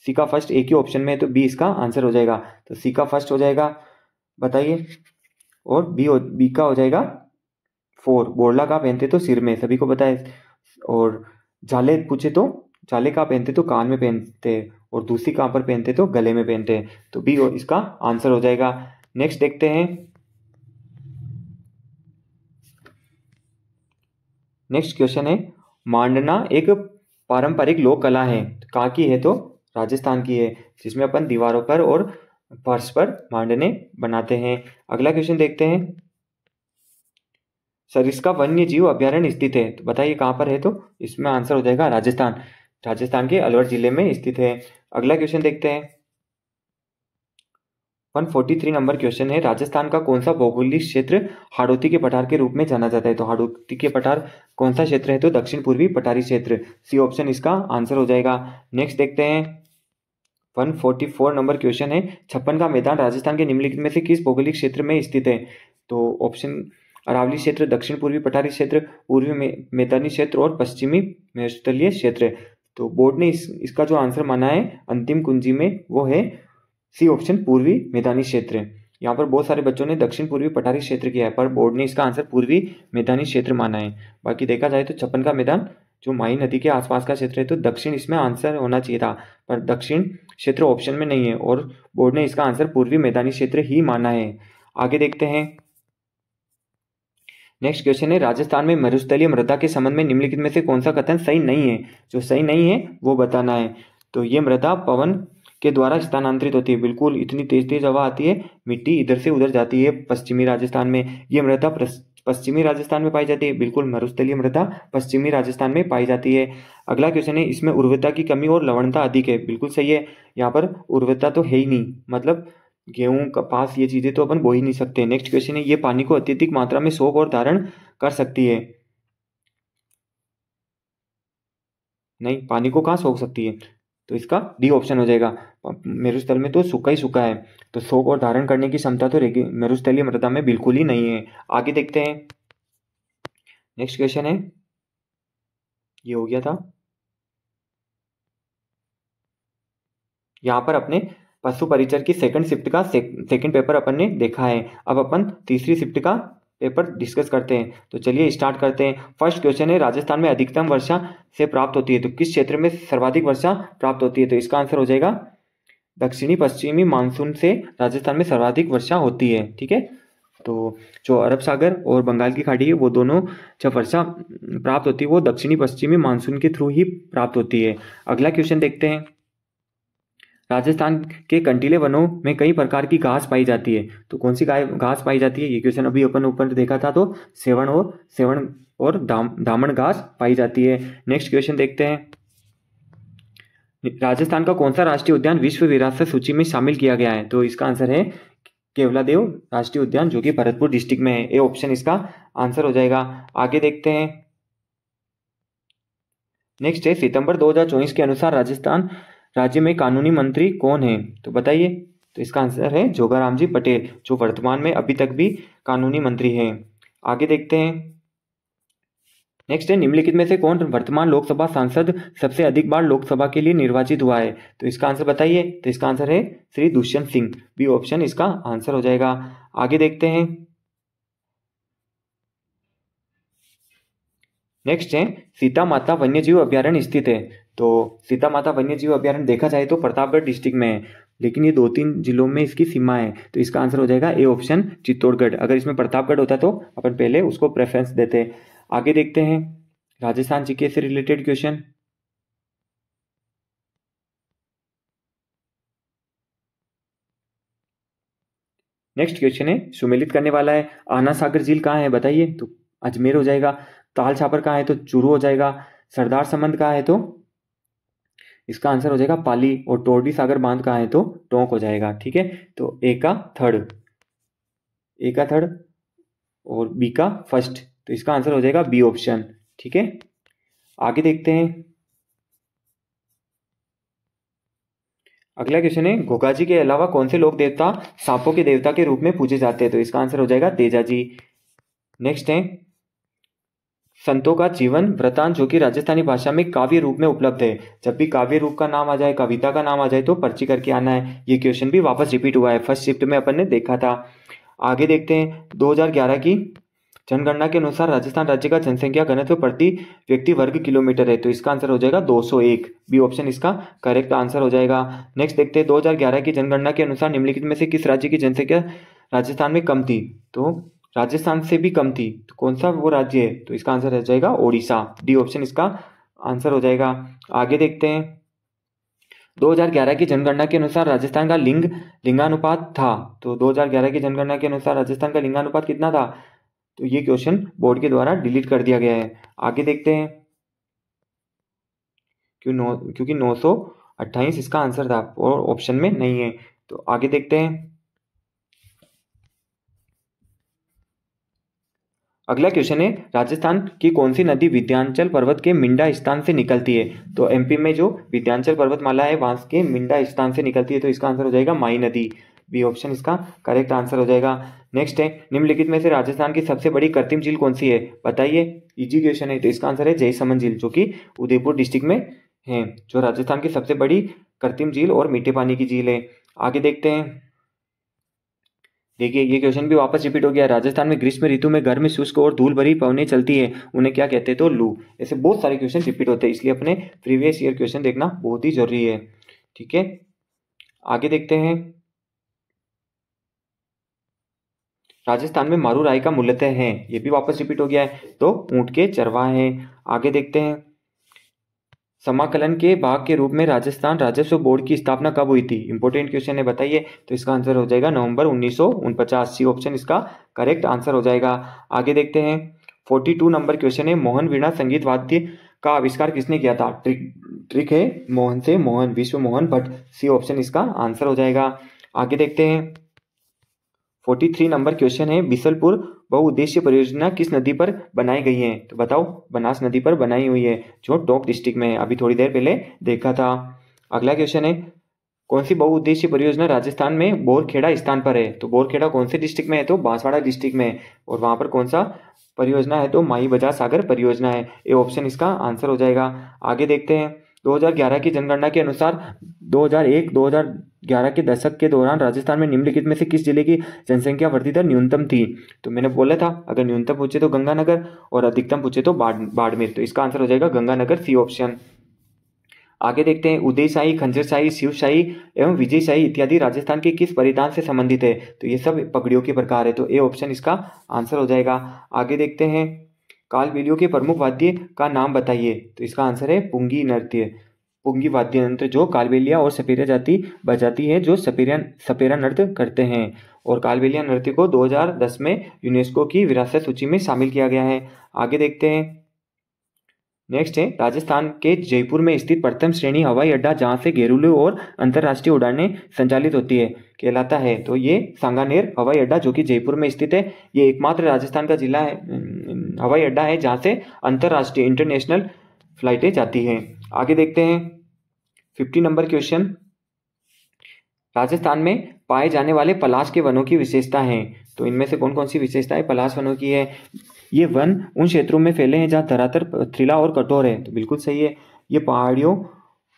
सी का फर्स्ट एक ही ऑप्शन में है, तो बी इसका आंसर हो जाएगा, तो सी का फर्स्ट हो जाएगा, बताइए। और बी का हो जाएगा 4, बोरला कहाँ पहनते तो सिर में, सभी को पता है। और झाले पूछे तो झाले कहाँ पहनते तो कान में पहनते, और दूसरी कहाँ पर पहनते तो गले में पहनते हैं, तो बी इसका आंसर हो जाएगा। नेक्स्ट देखते हैं, नेक्स्ट क्वेश्चन है, मांडना एक पारंपरिक लोक कला है, कहाँ की है, तो राजस्थान की है, जिसमें अपन दीवारों पर और फर्श पर मांडने बनाते हैं। अगला क्वेश्चन देखते हैं, सरिस्का वन्य जीव अभ्यारण्य स्थित है, तो बताइए कहाँ पर है, तो इसमें आंसर हो जाएगा राजस्थान के अलवर जिले में स्थित है। अगला क्वेश्चन देखते हैं, 143 नंबर क्वेश्चन है, राजस्थान का कौन सा भौगोलिक क्षेत्र हाड़ौती के पठार के रूप में जाना जाता है, तो हाड़ौती के पठार कौन सा क्षेत्र है, तो दक्षिण पूर्वी पठारी क्षेत्र, सी ऑप्शन इसका आंसर हो जाएगा। नेक्स्ट देखते हैं, 144 नंबर क्वेश्चन है, छप्पन का मैदान राजस्थान के निम्नलिखित में से किस भौगोलिक क्षेत्र में स्थित है, तो ऑप्शन अरावली क्षेत्र, दक्षिण पूर्वी पठारी क्षेत्र, पूर्वी मैदानी क्षेत्र और पश्चिमी मेरुस्थलीय क्षेत्र। तो बोर्ड ने इसका जो आंसर माना है अंतिम कुंजी में, वो है सी ऑप्शन पूर्वी मैदानी क्षेत्र। यहाँ पर बहुत सारे बच्चों ने दक्षिण पूर्वी पठारी क्षेत्र किया है, पर बोर्ड ने इसका आंसर पूर्वी मैदानी क्षेत्र माना है। बाकी देखा जाए तो छप्पन का मैदान जो माही नदी के आसपास का क्षेत्र है, तो दक्षिण इसमें आंसर होना चाहिए था, पर दक्षिण क्षेत्र ऑप्शन में नहीं है और बोर्ड ने इसका आंसर पूर्वी मैदानी क्षेत्र ही माना है। आगे देखते हैं, नेक्स्ट क्वेश्चन है, राजस्थान में मरुस्थलीय मृदा के संबंध में निम्नलिखित में से कौन सा कथन सही नहीं है, जो सही नहीं है वो बताना है। तो ये मृदा पवन के द्वारा स्थानांतरित होती है, बिल्कुल इतनी तेज हवा आती है, मिट्टी इधर से उधर जाती है पश्चिमी राजस्थान में। ये मृदा पश्चिमी राजस्थान में पाई जाती है, बिल्कुल मरुस्थलीय मृदा पश्चिमी राजस्थान में पाई जाती है। अगला क्वेश्चन है, इसमें उर्वरता की कमी और लवणता अधिक है, बिल्कुल सही है। यहाँ पर उर्वरता तो है ही नहीं, मतलब गेहूं कपास ये चीजें तो अपन बो ही नहीं सकते। नेक्स्ट क्वेश्चन है, ये पानी को अत्यधिक मात्रा में सोख और धारण कर सकती है, नहीं पानी को कहाँ सोख सकती है, तो इसका डी ऑप्शन हो जाएगा। मेरुस्थल में तो सूखा ही सूखा है, तो सोख और धारण करने की क्षमता तो मेरुस्थलीय मृदा में बिल्कुल ही नहीं है। आगे देखते हैं, नेक्स्ट क्वेश्चन है, ये हो गया था। यहाँ पर अपने पशु परिचर की सेकंड शिफ्ट का सेकंड पेपर अपन ने देखा है, अब अपन तीसरी शिफ्ट का पेपर डिस्कस करते हैं। तो चलिए स्टार्ट करते हैं। फर्स्ट क्वेश्चन है, राजस्थान में अधिकतम वर्षा से प्राप्त होती है, तो किस क्षेत्र में सर्वाधिक वर्षा प्राप्त होती है, तो इसका आंसर हो जाएगा दक्षिणी पश्चिमी मानसून से राजस्थान में सर्वाधिक वर्षा होती है। ठीक है, तो जो अरब सागर और बंगाल की खाड़ी है वो दोनों जब वर्षा प्राप्त होती है वो दक्षिणी पश्चिमी मानसून के थ्रू ही प्राप्त होती है। अगला क्वेश्चन देखते हैं। राजस्थान के कंटीले वनों में कई प्रकार की घास पाई जाती है, तो कौन सी घास पाई जाती है? ये क्वेश्चन अभी अपन ऊपर देखा था, तो सेवण और दामन घास पाई जाती है। नेक्स्ट क्वेश्चन देखते हैं। राजस्थान का कौन सा राष्ट्रीय उद्यान विश्व विरासत सूची में शामिल किया गया है? तो इसका आंसर है केवलादेव राष्ट्रीय उद्यान, जो कि भरतपुर डिस्ट्रिक्ट में है। ए ऑप्शन इसका आंसर हो जाएगा। आगे देखते हैं। नेक्स्ट है, सितंबर 2024 के अनुसार राजस्थान राज्य में कानूनी मंत्री कौन है? तो बताइए। तो इसका आंसर है जोगाराम जी पटेल, जो वर्तमान में अभी तक भी कानूनी मंत्री हैं। आगे देखते हैं। नेक्स्ट है, निम्नलिखित में से कौन वर्तमान लोकसभा सांसद सबसे अधिक बार लोकसभा के लिए निर्वाचित हुआ है? तो इसका आंसर बताइए। तो इसका आंसर है श्री दुष्यंत सिंह। बी ऑप्शन इसका आंसर हो जाएगा। आगे देखते हैं। नेक्स्ट है, सीता माता वन्यजीव अभ्यारण्य स्थित है। तो सीता माता वन्यजीव अभ्यारण्य देखा जाए तो प्रतापगढ़ डिस्ट्रिक्ट में है, लेकिन ये 2-3 जिलों में इसकी सीमा है। तो इसका आंसर हो जाएगा ए ऑप्शन चित्तौड़गढ़। अगर इसमें प्रतापगढ़ होता तो अपन पहले उसको प्रेफरेंस देते। आगे देखते हैं राजस्थान जीके से रिलेटेड क्वेश्चन। नेक्स्ट क्वेश्चन है, सुमेलित करने वाला है। आना सागर झील कहाँ है? बताइए। तो अजमेर हो जाएगा। ताल छापर कहाँ है? तो चूरू हो जाएगा। सरदार समंद कहाँ है? तो इसका आंसर हो जाएगा पाली। और टोरडी सागर बांध कहाँ है? तो टोंक हो जाएगा। ठीक है, तो ए का थर्ड और बी का फर्स्ट, तो इसका आंसर हो जाएगा बी ऑप्शन। ठीक है, आगे देखते हैं। अगला क्वेश्चन है, घोघा जी के अलावा कौन से लोक देवता सांपों के देवता के रूप में पूजे जाते हैं? तो इसका आंसर हो जाएगा तेजा जी। नेक्स्ट है, संतों का जीवन वृतांत जो कि राजस्थानी भाषा में काव्य रूप में उपलब्ध है। जब भी काव्य रूप का नाम आ जाए, कविता का नाम आ जाए, तो पर्ची करके आना है। ये क्वेश्चन भी वापस रिपीट हुआ है, फर्स्ट शिफ्ट में अपन ने देखा था। आगे देखते हैं। 2011 की जनगणना के अनुसार राजस्थान राज्य का जनसंख्या घनत्व प्रति व्यक्ति वर्ग किलोमीटर है। तो इसका आंसर हो जाएगा 201। बी ऑप्शन इसका करेक्ट आंसर हो जाएगा। नेक्स्ट देखते हैं। 2011 की जनगणना के अनुसार निम्नलिखित में से किस राज्य की जनसंख्या राजस्थान में कम थी? तो राजस्थान से भी कम थी, तो कौन सा वो राज्य है? तो इसका आंसर हो जाएगा ओडिशा। डी ऑप्शन इसका आंसर हो जाएगा। आगे देखते हैं। 2011 की जनगणना के अनुसार राजस्थान का लिंगानुपात था। तो 2011 की जनगणना के अनुसार राजस्थान का लिंगानुपात कितना था? तो ये क्वेश्चन बोर्ड के द्वारा डिलीट कर दिया गया है। आगे देखते हैं। क्योंकि 928 इसका आंसर था और ऑप्शन में नहीं है। तो आगे देखते हैं। अगला क्वेश्चन है, राजस्थान की कौन सी नदी विंध्याचल पर्वत के मिंडा स्थान से निकलती है? तो एमपी में जो विंध्याचल पर्वतमाला है वहां के मिंडा स्थान से निकलती है। तो इसका आंसर हो जाएगा माई नदी। बी ऑप्शन इसका करेक्ट आंसर हो जाएगा। नेक्स्ट है, निम्नलिखित में से राजस्थान की सबसे बड़ी कृत्रिम झील कौन सी है? बताइए। इजी क्वेश्चन है। तो इसका आंसर है जयसमंद झील, जो कि उदयपुर डिस्ट्रिक्ट में है, जो राजस्थान की सबसे बड़ी कृत्रिम झील और मीठे पानी की झील है। आगे देखते हैं। देखिए, ये क्वेश्चन भी वापस रिपीट हो गया। राजस्थान में ग्रीष्म ऋतु में गर्म शुष्क और धूल भरी पवनें चलती है, उन्हें क्या कहते हैं? तो लू। ऐसे बहुत सारे क्वेश्चन रिपीट होते हैं, इसलिए अपने प्रीवियस ईयर क्वेश्चन देखना बहुत ही जरूरी है। ठीक है, आगे देखते हैं। राजस्थान में मारू राय का मूलतः है, ये भी वापस रिपीट हो गया है, तो ऊंट के चरवाहे हैं। आगे देखते हैं। समाकलन के भाग के रूप में राजस्थान राजस्व बोर्ड की स्थापना कब हुई थी? इंपॉर्टेंट क्वेश्चन है, बताइए। तो इसका आंसर हो जाएगा नवंबर 1949। सी ऑप्शन इसका करेक्ट आंसर हो जाएगा। आगे देखते हैं। 42 नंबर क्वेश्चन है, मोहन वीणा संगीत वाद्य का आविष्कार किसने किया था? ट्रिक है मोहन से मोहन, विश्व मोहन भट्ट। सी ऑप्शन इसका आंसर हो जाएगा। आगे देखते हैं। 43 नंबर क्वेश्चन है, बिसलपुर बहुउद्देश्य परियोजना किस नदी पर बनाई गई है? तो बताओ। बनास नदी पर बनाई हुई है, जो टोंक डिस्ट्रिक्ट में है, अभी थोड़ी देर पहले देखा था। अगला क्वेश्चन है, कौन सी बहुउद्देश्य परियोजना राजस्थान में बोरखेड़ा स्थान पर है? तो बोरखेड़ा कौन से डिस्ट्रिक्ट में है? तो बांसवाड़ा डिस्ट्रिक्ट में है। और वहां पर कौन सा परियोजना है? तो माई बजार सागर परियोजना है। ये ऑप्शन इसका आंसर हो जाएगा। आगे देखते हैं। 2011 की जनगणना के अनुसार 2001-2011 के दशक के दौरान राजस्थान में निम्नलिखित में से किस जिले की जनसंख्या वृद्धि दर न्यूनतम थी? तो मैंने बोला था, अगर न्यूनतम पूछे तो गंगानगर और अधिकतम पूछे तो बाड़मेर। तो इसका आंसर हो जाएगा गंगानगर। C option. आगे देखते हैं, उदयशाही, खंजरशाही, शिवशाही एवं विजयशाही इत्यादि राजस्थान के किस परिधान से संबंधित है? तो ये सब पगड़ियों के प्रकार है, तो ए ऑप्शन इसका आंसर हो जाएगा। आगे देखते हैं, कालबेलियों के प्रमुख वाद्य का नाम बताइए, तो इसका आंसर है पुंगी नृत्य। पुंगी वाद्य यंत्र जो कालबेलिया और सपेरा जाति बजाती है, जो सपेरा नृत्य करते हैं। और कालबेलिया नृत्य को 2010 में यूनेस्को की विरासत सूची में शामिल किया गया है। आगे देखते हैं, नेक्स्ट है, राजस्थान के जयपुर में स्थित प्रथम श्रेणी हवाई अड्डा जहां से घरेलू और अंतर्राष्ट्रीय उड़ानें संचालित होती है कहलाता है? तो ये सांगानेर हवाई अड्डा जो कि जयपुर में स्थित है, ये एकमात्र राजस्थान का जिला है, हवाई अड्डा है जहां से अंतर्राष्ट्रीय इंटरनेशनल फ्लाइटें जाती हैं। आगे देखते हैं 50 नंबर क्वेश्चन, राजस्थान में पाए जाने वाले पलाश के वनों की विशेषता है, तो इनमें से कौन कौन सी विशेषताएं पलाश वनों की है? ये वन उन क्षेत्रों में फैले हैं जहाँ धरातल पथरीला और कठोर है, तो बिल्कुल सही है। ये पहाड़ियों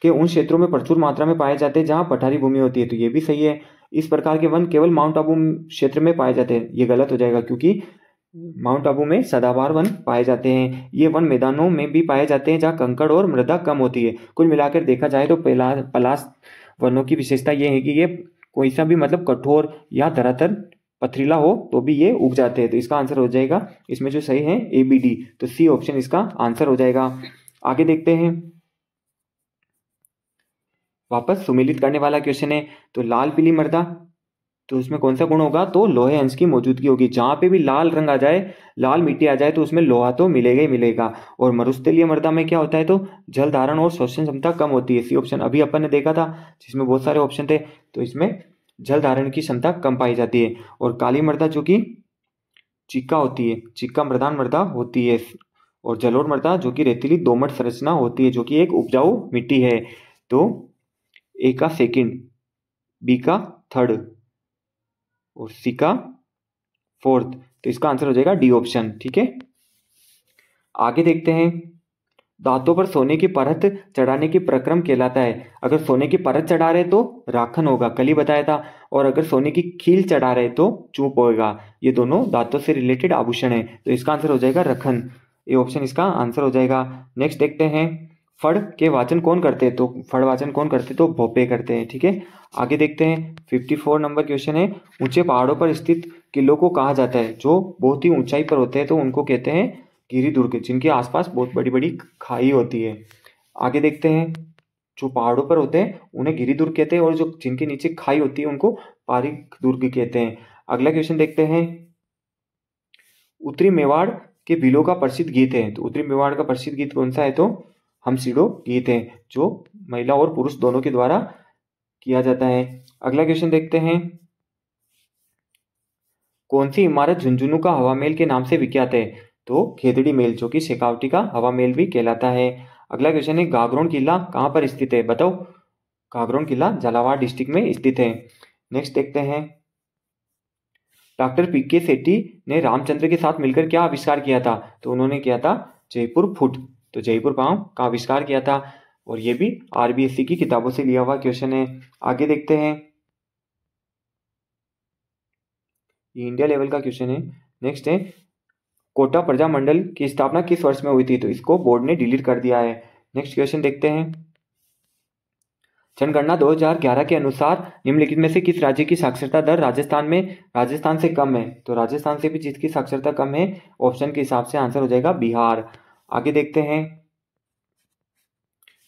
के उन क्षेत्रों में प्रचुर मात्रा में पाए जाते हैं जहाँ पठारी भूमि होती है, तो ये भी सही है। इस प्रकार के वन केवल माउंट आबू क्षेत्र में पाए जाते हैं, ये गलत हो जाएगा क्योंकि माउंट आबू में सदाबहार वन पाए जाते हैं। ये वन मैदानों में भी पाए जाते हैं जहाँ कंकड़ और मृदा कम होती है। कुल मिलाकर देखा जाए तो पलाश वनों की विशेषता ये है कि ये कोई सा भी मतलब कठोर या धरातल पथरीला हो तो भी ये उग जाते हैं, तो इसका आंसर हो जाएगा इसमें जो सही है ABD, तो सी ऑप्शन इसका आंसर हो जाएगा। आगे देखते हैं, वापस सुमेलित करने वाला क्वेश्चन है, तो लाल पीली मृदा, तो उसमें कौन सा गुण होगा? तो लोहे अंश की मौजूदगी होगी। जहां पे भी लाल रंग आ जाए, लाल मिट्टी आ जाए, तो उसमें लोहा तो मिलेगा ही मिलेगा। और मरुस्थलीय मृदा में क्या होता है? तो जल धारण और शोषण क्षमता कम होती है। सी ऑप्शन अभी अपन ने देखा था जिसमें बहुत सारे ऑप्शन थे, तो इसमें जल धारण की क्षमता कम पाई जाती है। और काली मृदा जो कि चिक्का होती है, चिक्का मृदान मृदा होती है। और जलोढ़ मृदा जो कि रेतीली दोमट संरचना होती है, जो कि एक उपजाऊ मिट्टी है। तो ए का सेकंड, बी का थर्ड और सी का फोर्थ, तो इसका आंसर हो जाएगा डी ऑप्शन। ठीक है, आगे देखते हैं, दांतों पर सोने की परत चढ़ाने की प्रक्रम कहलाता है। अगर सोने की परत चढ़ा रहे तो राखन होगा, कल ही बताया था। और अगर सोने की खील चढ़ा रहे तो चूप होगा। ये दोनों दांतों से रिलेटेड आभूषण है, तो इसका आंसर हो जाएगा रखन। ये ऑप्शन इसका आंसर हो जाएगा। नेक्स्ट देखते हैं, फड़ के वाचन कौन करते हैं? तो फड़ वाचन कौन करते? तो भोपे करते हैं। ठीक है, आगे देखते हैं 54 नंबर क्वेश्चन है, ऊंचे पहाड़ों पर स्थित किलों को कहा जाता है? जो बहुत ही ऊंचाई पर होते हैं तो उनको कहते हैं गिरिदुर्ग, जिनके आसपास बहुत बड़ी बड़ी खाई होती है। आगे देखते हैं, जो पहाड़ों पर होते हैं उन्हें गिरिदुर्ग कहते हैं, और जो जिनके नीचे खाई होती है उनको पारिक दुर्ग कहते हैं। अगला क्वेश्चन देखते हैं, उत्तरी मेवाड़ के भीलों का प्रसिद्ध गीत है, तो उत्तरी मेवाड़ का प्रसिद्ध गीत कौन सा है? तो हम सीढ़ो गीत है, जो महिला और पुरुष दोनों के द्वारा किया जाता है। अगला क्वेश्चन देखते हैं, कौन सी इमारत झुंझुनू का हवा महल के नाम से विख्यात है? तो खेतड़ी महल, जो कि शेखावटी का हवा महल भी कहलाता है। अगला क्वेश्चन है, गागरोन किला कहाँ पर स्थित है? बताओ। गागरोन किला झालावाड़ डिस्ट्रिक्ट में स्थित है। नेक्स्ट देखते हैं, डॉक्टर PK सेठी ने रामचंद्र के साथ मिलकर क्या आविष्कार किया था? तो उन्होंने किया था जयपुर फुट, तो जयपुर पांव का आविष्कार किया था। और ये भी RBSC की किताबों से लिया हुआ क्वेश्चन है। आगे देखते हैं, ये इंडिया लेवल का क्वेश्चन है। नेक्स्ट है, कोटा प्रजा मंडल की स्थापना किस वर्ष में हुई थी? तो इसको बोर्ड ने डिलीट कर दिया है। नेक्स्ट क्वेश्चन देखते हैं, जनगणना 2011 के अनुसार निम्नलिखित में से किस राज्य की साक्षरता दर राजस्थान से कम है? तो राजस्थान से भी जिसकी साक्षरता कम है, ऑप्शन के हिसाब से आंसर हो जाएगा बिहार। आगे देखते हैं,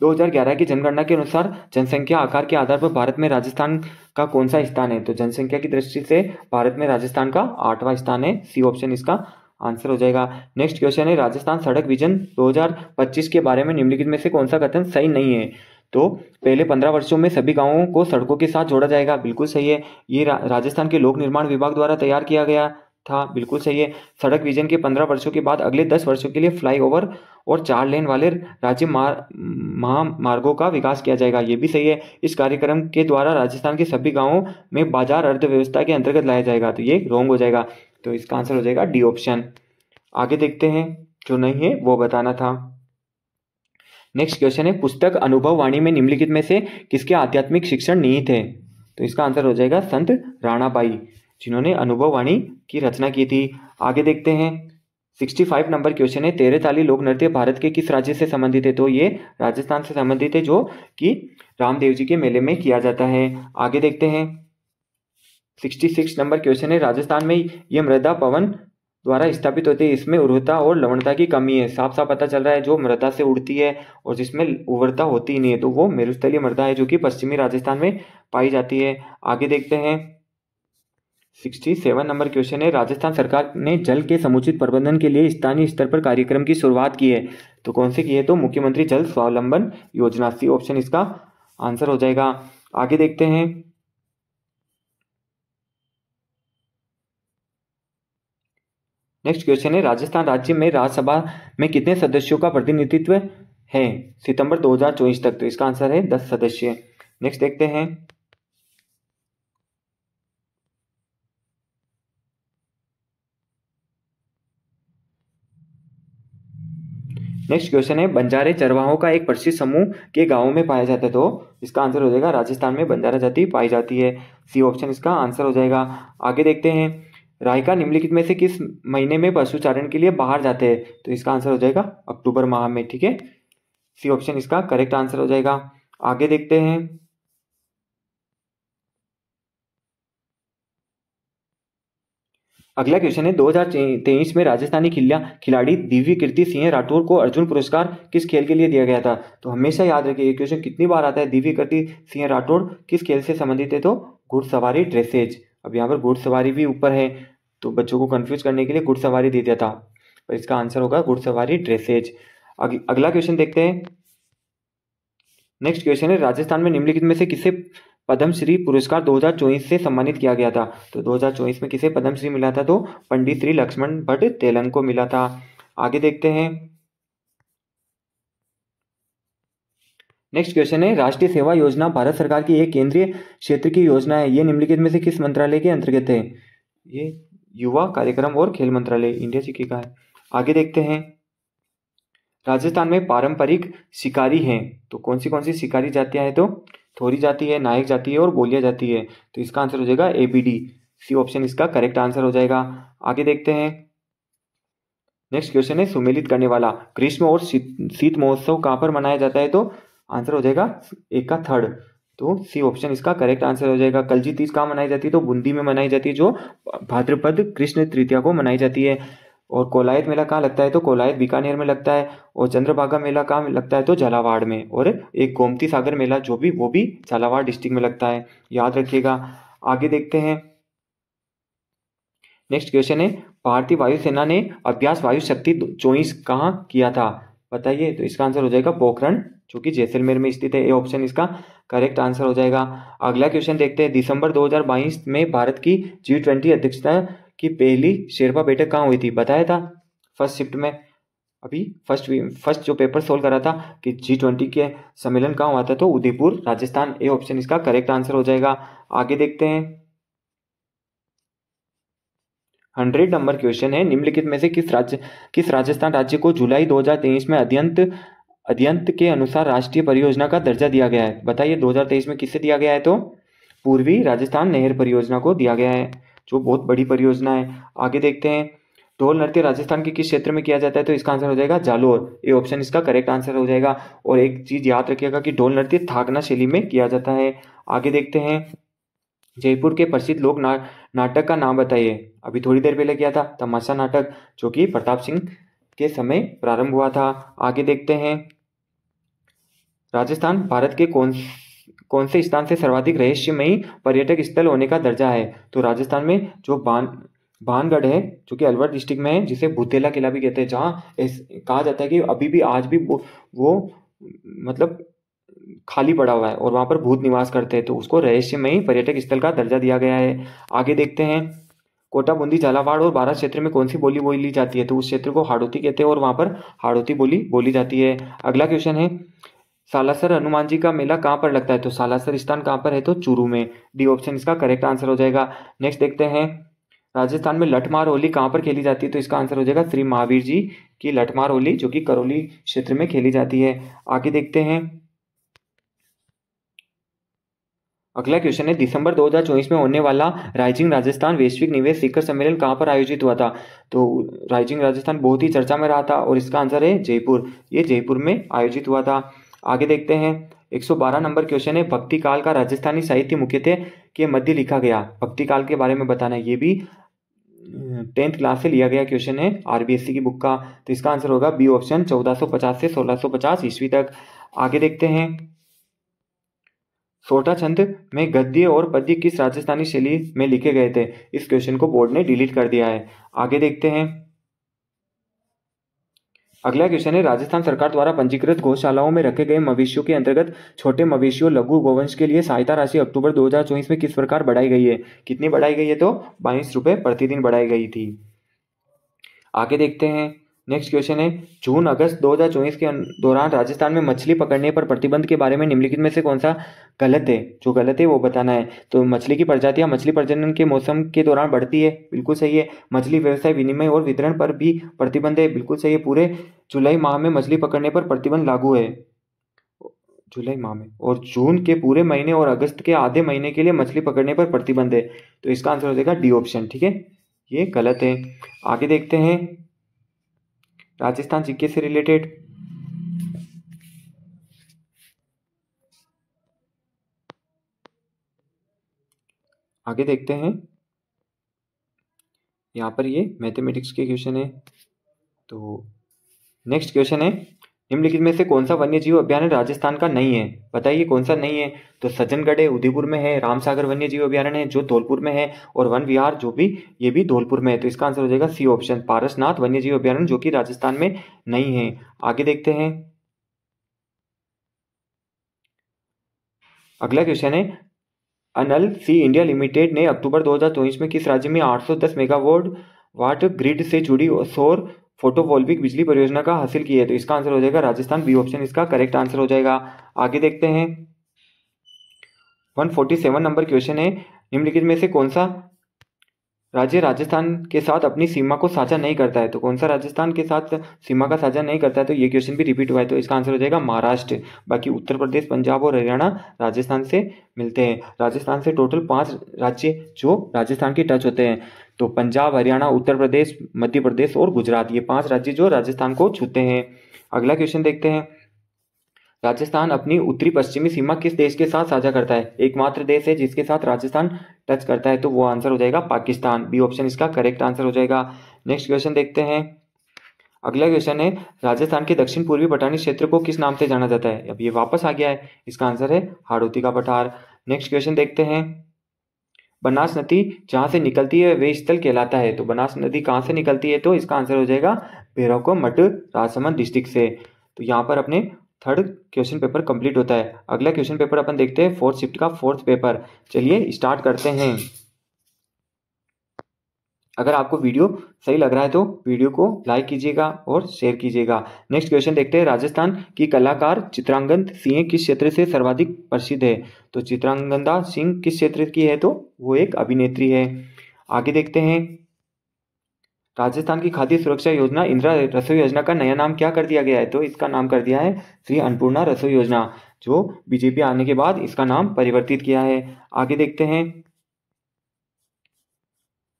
2011 की जनगणना के अनुसार जनसंख्या आकार के आधार पर भारत में राजस्थान का कौन सा स्थान है? तो जनसंख्या की दृष्टि से भारत में राजस्थान का 8वां स्थान है। सी ऑप्शन इसका आंसर हो जाएगा। नेक्स्ट क्वेश्चन है, राजस्थान सड़क विजन 2025 के बारे में निम्नलिखित में से कौन सा कथन सही नहीं है? तो पहले 15 वर्षों में सभी गांवों को सड़कों के साथ जोड़ा जाएगा, बिल्कुल सही है। ये राजस्थान के लोक निर्माण विभाग द्वारा तैयार किया गया था, बिल्कुल सही है। सड़क विजन के 15 वर्षों के बाद अगले 10 वर्षों के लिए फ्लाईओवर और 4 लेन वाले राज्य महामार्गों का विकास किया जाएगा, ये भी सही है। इस कार्यक्रम के द्वारा राजस्थान के सभी गांवों में बाजार अर्थव्यवस्था के अंतर्गत लाया जाएगा, तो ये रॉन्ग हो जाएगा। तो इसका आंसर हो जाएगा डी ऑप्शन। आगे देखते हैं, जो नहीं है वो बताना था। नेक्स्ट क्वेश्चन है, पुस्तक अनुभव वाणी में निम्नलिखित में से किसके आध्यात्मिक शिक्षण निहित है? तो इसका आंसर हो जाएगा संत राणाबाई, जिन्होंने अनुभव वाणी की रचना की थी। आगे देखते हैं, 65 नंबर क्वेश्चन है, तेरे ताली लोक नृत्य भारत के किस राज्य से संबंधित है? तो ये राजस्थान से संबंधित है, जो कि रामदेव जी के मेले में किया जाता है। आगे देखते हैं। 66 नंबर क्वेश्चन है, राजस्थान में ये मृदा पवन द्वारा स्थापित होते हैं, इसमें उर्वरता और लवणता की कमी है। साफ साफ पता चल रहा है, जो मृदा से उड़ती है और जिसमें उर्वरता होती ही नहीं है, तो वो मेरुस्थलीय मृदा है, जो कि पश्चिमी राजस्थान में पाई जाती है। आगे देखते हैं। 67 नंबर क्वेश्चन है, राजस्थान सरकार ने जल के समुचित प्रबंधन के लिए स्थानीय स्तर पर कार्यक्रम की शुरुआत की है, तो कौन से की है? तो मुख्यमंत्री जल स्वावलंबन योजना, सी ऑप्शन इसका आंसर हो जाएगा। आगे देखते हैं। नेक्स्ट क्वेश्चन है, राजस्थान राज्य में राज्यसभा में कितने सदस्यों का प्रतिनिधित्व है सितंबर 2024 तक? तो इसका आंसर है 10 सदस्य। नेक्स्ट देखते हैं। नेक्स्ट क्वेश्चन है, बंजारे चरवाहों का एक परिचित समूह के गांवों में पाया जाता है, तो इसका आंसर हो जाएगा राजस्थान में बंजारा जाति पाई जाती है, सी ऑप्शन इसका आंसर हो जाएगा। आगे देखते हैं। रायका निम्नलिखित में से किस महीने में पशुचारण के लिए बाहर जाते हैं? तो इसका आंसर हो जाएगा अक्टूबर माह में, ठीक है, सी ऑप्शन इसका करेक्ट आंसर हो जाएगा। आगे देखते हैं। अगला क्वेश्चन है, 2023 में राजस्थानी खिलाड़ी दिव्य कीर्ति सिंह राठौर को अर्जुन पुरस्कार किस खेल के लिए दिया गया था? तो हमेशा याद रखिए, ये क्वेश्चन कितनी बार आता है। दिव्य कीर्ति सिंह राठौर किस खेल से संबंधित है? तो घुड़सवारी ड्रेसेज। अब यहाँ पर घुड़सवारी भी ऊपर है, तो बच्चों को कंफ्यूज करने के लिए घुड़सवारी दे दिया था, पर इसका आंसर होगा घुड़सवारी ड्रेसेज। अगला क्वेश्चन देखते हैं। नेक्स्ट क्वेश्चन है, राजस्थान में निम्नलिखित में से किसे पद्मश्री पुरस्कार 2024 से सम्मानित किया गया था? तो 2024 में किसे पद्मश्री मिला था? तो पंडित श्री लक्ष्मण भट्ट तेलंग को मिला था। आगे देखते हैं। नेक्स्ट क्वेश्चन है, राष्ट्रीय सेवा योजना भारत सरकार की एक केंद्रीय क्षेत्र की योजना है, ये निम्नलिखित में से किस मंत्रालय के अंतर्गत है? ये युवा कार्यक्रम और खेल मंत्रालय इंडिया जी का है। आगे देखते हैं। राजस्थान में पारंपरिक शिकारी हैं, तो कौन सी शिकारी जातियां हैं? तो थोरी जाति है, नायक जाति है और बोलिया जाति है, तो इसका आंसर हो जाएगा ABD, सी ऑप्शन इसका करेक्ट आंसर हो जाएगा। आगे देखते हैं। नेक्स्ट क्वेश्चन है, सुमेलित करने वाला ग्रीष्म और शीत महोत्सव कहाँ पर मनाया जाता है? तो आंसर हो जाएगा एक का थर्ड, तो सी ऑप्शन इसका करेक्ट आंसर हो जाएगा। कलजी तीज कहाँ मनाई जाती है? तो बूंदी में मनाई जाती है, जो भाद्रपद कृष्ण तृतीया को मनाई जाती है। और कोलायत मेला कहाँ लगता है? तो कोलायत बीकानेर में लगता है। और चंद्रभागा मेला कहाँ लगता है? तो झालावाड़ में। और एक गोमती सागर मेला वो भी झालावाड़ डिस्ट्रिक्ट में लगता है, याद रखिएगा। आगे देखते हैं। नेक्स्ट क्वेश्चन है, भारतीय वायुसेना ने अभ्यास वायु शक्ति 24 कहाँ किया था? बताइए। तो इसका आंसर हो जाएगा पोखरण, जो कि जैसलमेर में स्थित है, ए ऑप्शन इसका करेक्ट आंसर हो जाएगा। अगला क्वेश्चन देखते हैं। दिसंबर 2022 में भारत की G20 अध्यक्षता की पहली शेरपा बैठक कहाँ हुई थी? बताया था फर्स्ट शिफ्ट में, अभी फर्स्ट जो पेपर सोल्व करा था कि G20 के सम्मेलन कहाँ हुआ था? तो उदयपुर राजस्थान, ए ऑप्शन इसका करेक्ट आंसर हो जाएगा। आगे देखते हैं। 100 नंबर क्वेश्चन है, निम्नलिखित में से किस राजस्थान राज्य को जुलाई 2023 में अध्ययन के अनुसार राष्ट्रीय परियोजना का दर्जा दिया गया है? बताइए 2023 में किसे दिया गया है? तो पूर्वी राजस्थान नहर परियोजना को दिया गया है, जो बहुत बड़ी परियोजना है। आगे देखते हैं। ढोल नृत्य राजस्थान के किस क्षेत्र में किया जाता है? तो इसका आंसर हो जाएगा जालोर, ये ऑप्शन इसका करेक्ट आंसर हो जाएगा। और एक चीज याद रखिएगा कि ढोल नृत्य थागना शैली में किया जाता है। आगे देखते हैं। जयपुर के प्रसिद्ध लोक नाटक का नाम बताइए। अभी थोड़ी देर पहले किया था तमाशा नाटक, जो कि प्रताप सिंह के समय प्रारंभ हुआ था। आगे देखते हैं। राजस्थान भारत के कौन से स्थान से सर्वाधिक रहस्यमयी पर्यटक स्थल होने का दर्जा है? तो राजस्थान में जो भानगढ़ है, जो कि अलवर डिस्ट्रिक्ट में है, जिसे भूतेला किला भी कहते हैं, जहाँ कहा जाता है कि अभी भी आज भी वो मतलब खाली पड़ा हुआ है और वहां पर भूत निवास करते हैं, तो उसको रहस्यमयी पर्यटक स्थल का दर्जा दिया गया है। आगे देखते हैं। कोटा, बूंदी, झालावाड़ और बारां क्षेत्र में कौन सी बोली बोली जाती है? तो उस क्षेत्र को हाड़ौती कहते हैं और वहां पर हाड़ौती बोली बोली जाती है। अगला क्वेश्चन है, सालासर हनुमान जी का मेला कहाँ पर लगता है? तो सालासर स्थान कहाँ पर है? तो चूरू में, डी ऑप्शन इसका करेक्ट आंसर हो जाएगा। नेक्स्ट देखते हैं। राजस्थान में लठमार होली कहाँ पर खेली जाती है? तो इसका आंसर हो जाएगा श्री महावीर जी की लठमार होली, जो कि करौली क्षेत्र में खेली जाती है। आगे देखते हैं। अगला क्वेश्चन है, दिसंबर 2024 में होने वाला राइजिंग राजस्थान वैश्विक निवेश शिखर सम्मेलन कहाँ पर आयोजित हुआ था? तो राइजिंग राजस्थान बहुत ही चर्चा में रहा था और इसका आंसर है जयपुर। ये जयपुर में आयोजित हुआ था। आगे देखते हैं, 112 नंबर क्वेश्चन है, भक्ति काल का राजस्थानी साहित्य मुख्यतः के मध्य लिखा गया। भक्ति काल के बारे में बताना है। ये भी 10th क्लास से लिया गया क्वेश्चन है आरबीएससी की बुक का। तो इसका आंसर होगा बी ऑप्शन, 1450 से 1650 ईस्वी तक। आगे देखते हैं, सोटा छंद में गद्य और पद्य किस राजस्थानी शैली में लिखे गए थे? इस क्वेश्चन को बोर्ड ने डिलीट कर दिया है। आगे देखते हैं, अगला क्वेश्चन है, राजस्थान सरकार द्वारा पंजीकृत गौशालाओं में रखे गए मवेशियों के अंतर्गत छोटे मवेशियों लघु गोवंश के लिए सहायता राशि अक्टूबर 2024 में किस प्रकार बढ़ाई गई है? कितनी बढ़ाई गई है? तो 22 रुपये प्रतिदिन बढ़ाई गई थी। आगे देखते हैं, नेक्स्ट क्वेश्चन है, जून अगस्त 2024 के दौरान राजस्थान में मछली पकड़ने पर प्रतिबंध के बारे में निम्नलिखित में से कौन सा गलत है? जो गलत है वो बताना है। तो मछली की प्रजातियां मछली प्रजनन के मौसम के दौरान बढ़ती है, बिल्कुल सही है। मछली व्यवसाय, विनिमय और वितरण पर भी प्रतिबंध है, बिल्कुल सही है। पूरे जुलाई माह में मछली पकड़ने पर प्रतिबंध लागू है, जुलाई माह में, और जून के पूरे महीने और अगस्त के आधे महीने के लिए मछली पकड़ने पर प्रतिबंध है। तो इसका आंसर हो जाएगा डी ऑप्शन। ठीक है, ये गलत है। आगे देखते हैं, राजस्थान जीके से रिलेटेड, आगे देखते हैं, यहाँ पर ये मैथमेटिक्स के क्वेश्चन है। तो नेक्स्ट क्वेश्चन है, निम्नलिखित में से कौन सा वन्य जीव अभ्यारण्य राजस्थान का नहीं है? बताइए कौन सा नहीं है? तो सज्जनगढ़ है, उदयपुर में है। रामसागर वन्य जीव अभ्यारण्य है जो धौलपुर में है, और वन विहार जो भी ये भी धौलपुर में है। तो इसका आंसर हो जाएगा सी ऑप्शन, पारसनाथ वन्य जीव अभ्यारण्य जो कि राजस्थान में नहीं है। आगे देखते हैं, अगला क्वेश्चन है, अनल सी इंडिया लिमिटेड ने अक्टूबर 2024 में किस राज्य में 810 मेगावाट ग्रिड से जुड़ी सौर फोटोवोल्टिक बिजली परियोजना का हासिल की है? तो इसका आंसर हो जाएगा राजस्थान, बी ऑप्शन इसका करेक्ट आंसर हो जाएगा। आगे देखते हैं, 147 नंबर क्वेश्चन है, निम्नलिखित में से कौन सा राज्य राजस्थान के साथ अपनी सीमा को साझा नहीं करता है? तो कौन सा राजस्थान के साथ सीमा का साझा नहीं करता है? तो ये क्वेश्चन भी रिपीट हुआ है। तो इसका आंसर हो जाएगा महाराष्ट्र। बाकी उत्तर प्रदेश, पंजाब और हरियाणा राजस्थान से मिलते हैं। राजस्थान से टोटल 5 राज्य जो राजस्थान के टच होते हैं। तो पंजाब, हरियाणा, उत्तर प्रदेश, मध्य प्रदेश और गुजरात, ये 5 राज्य जो राजस्थान को छूते हैं। अगला क्वेश्चन देखते हैं, राजस्थान अपनी उत्तरी पश्चिमी सीमा किस देश के साथ साझा करता है? एकमात्र देश है जिसके साथ राजस्थान टच करता है, तो वो आंसर हो जाएगा पाकिस्तान, बी ऑप्शन इसका करेक्ट आंसर हो जाएगा। नेक्स्ट क्वेश्चन देखते हैं, अगला क्वेश्चन है, राजस्थान के दक्षिण पूर्वी पठारी क्षेत्र को किस नाम से जाना जाता है? अब ये वापस आ गया है, इसका आंसर है हाड़ौती का पठार। नेक्स्ट क्वेश्चन देखते हैं, बनास नदी जहाँ से निकलती है वे स्थल कहलाता है। तो बनास नदी कहाँ से निकलती है? तो इसका आंसर हो जाएगा भैरवगढ़ मठ, राजसमंद डिस्ट्रिक्ट से। तो यहाँ पर अपने थर्ड क्वेश्चन पेपर कंप्लीट होता है। अगला क्वेश्चन पेपर अपन देखते हैं फोर्थ शिफ्ट का फोर्थ पेपर। चलिए स्टार्ट करते हैं। अगर आपको वीडियो सही लग रहा है तो वीडियो को लाइक कीजिएगा और शेयर कीजिएगा। नेक्स्ट क्वेश्चन देखते हैं, राजस्थान की कलाकार चित्रांगदा सिंह किस क्षेत्र से सर्वाधिक प्रसिद्ध है? तो चित्रांगदा सिंह किस क्षेत्र की है? तो वो एक अभिनेत्री है। आगे देखते हैं, राजस्थान की खाद्य सुरक्षा योजना इंदिरा रसोई योजना का नया नाम क्या कर दिया गया है? तो इसका नाम कर दिया है श्री अन्नपूर्णा रसोई योजना, जो बीजेपी आने के बाद इसका नाम परिवर्तित किया है। आगे देखते हैं,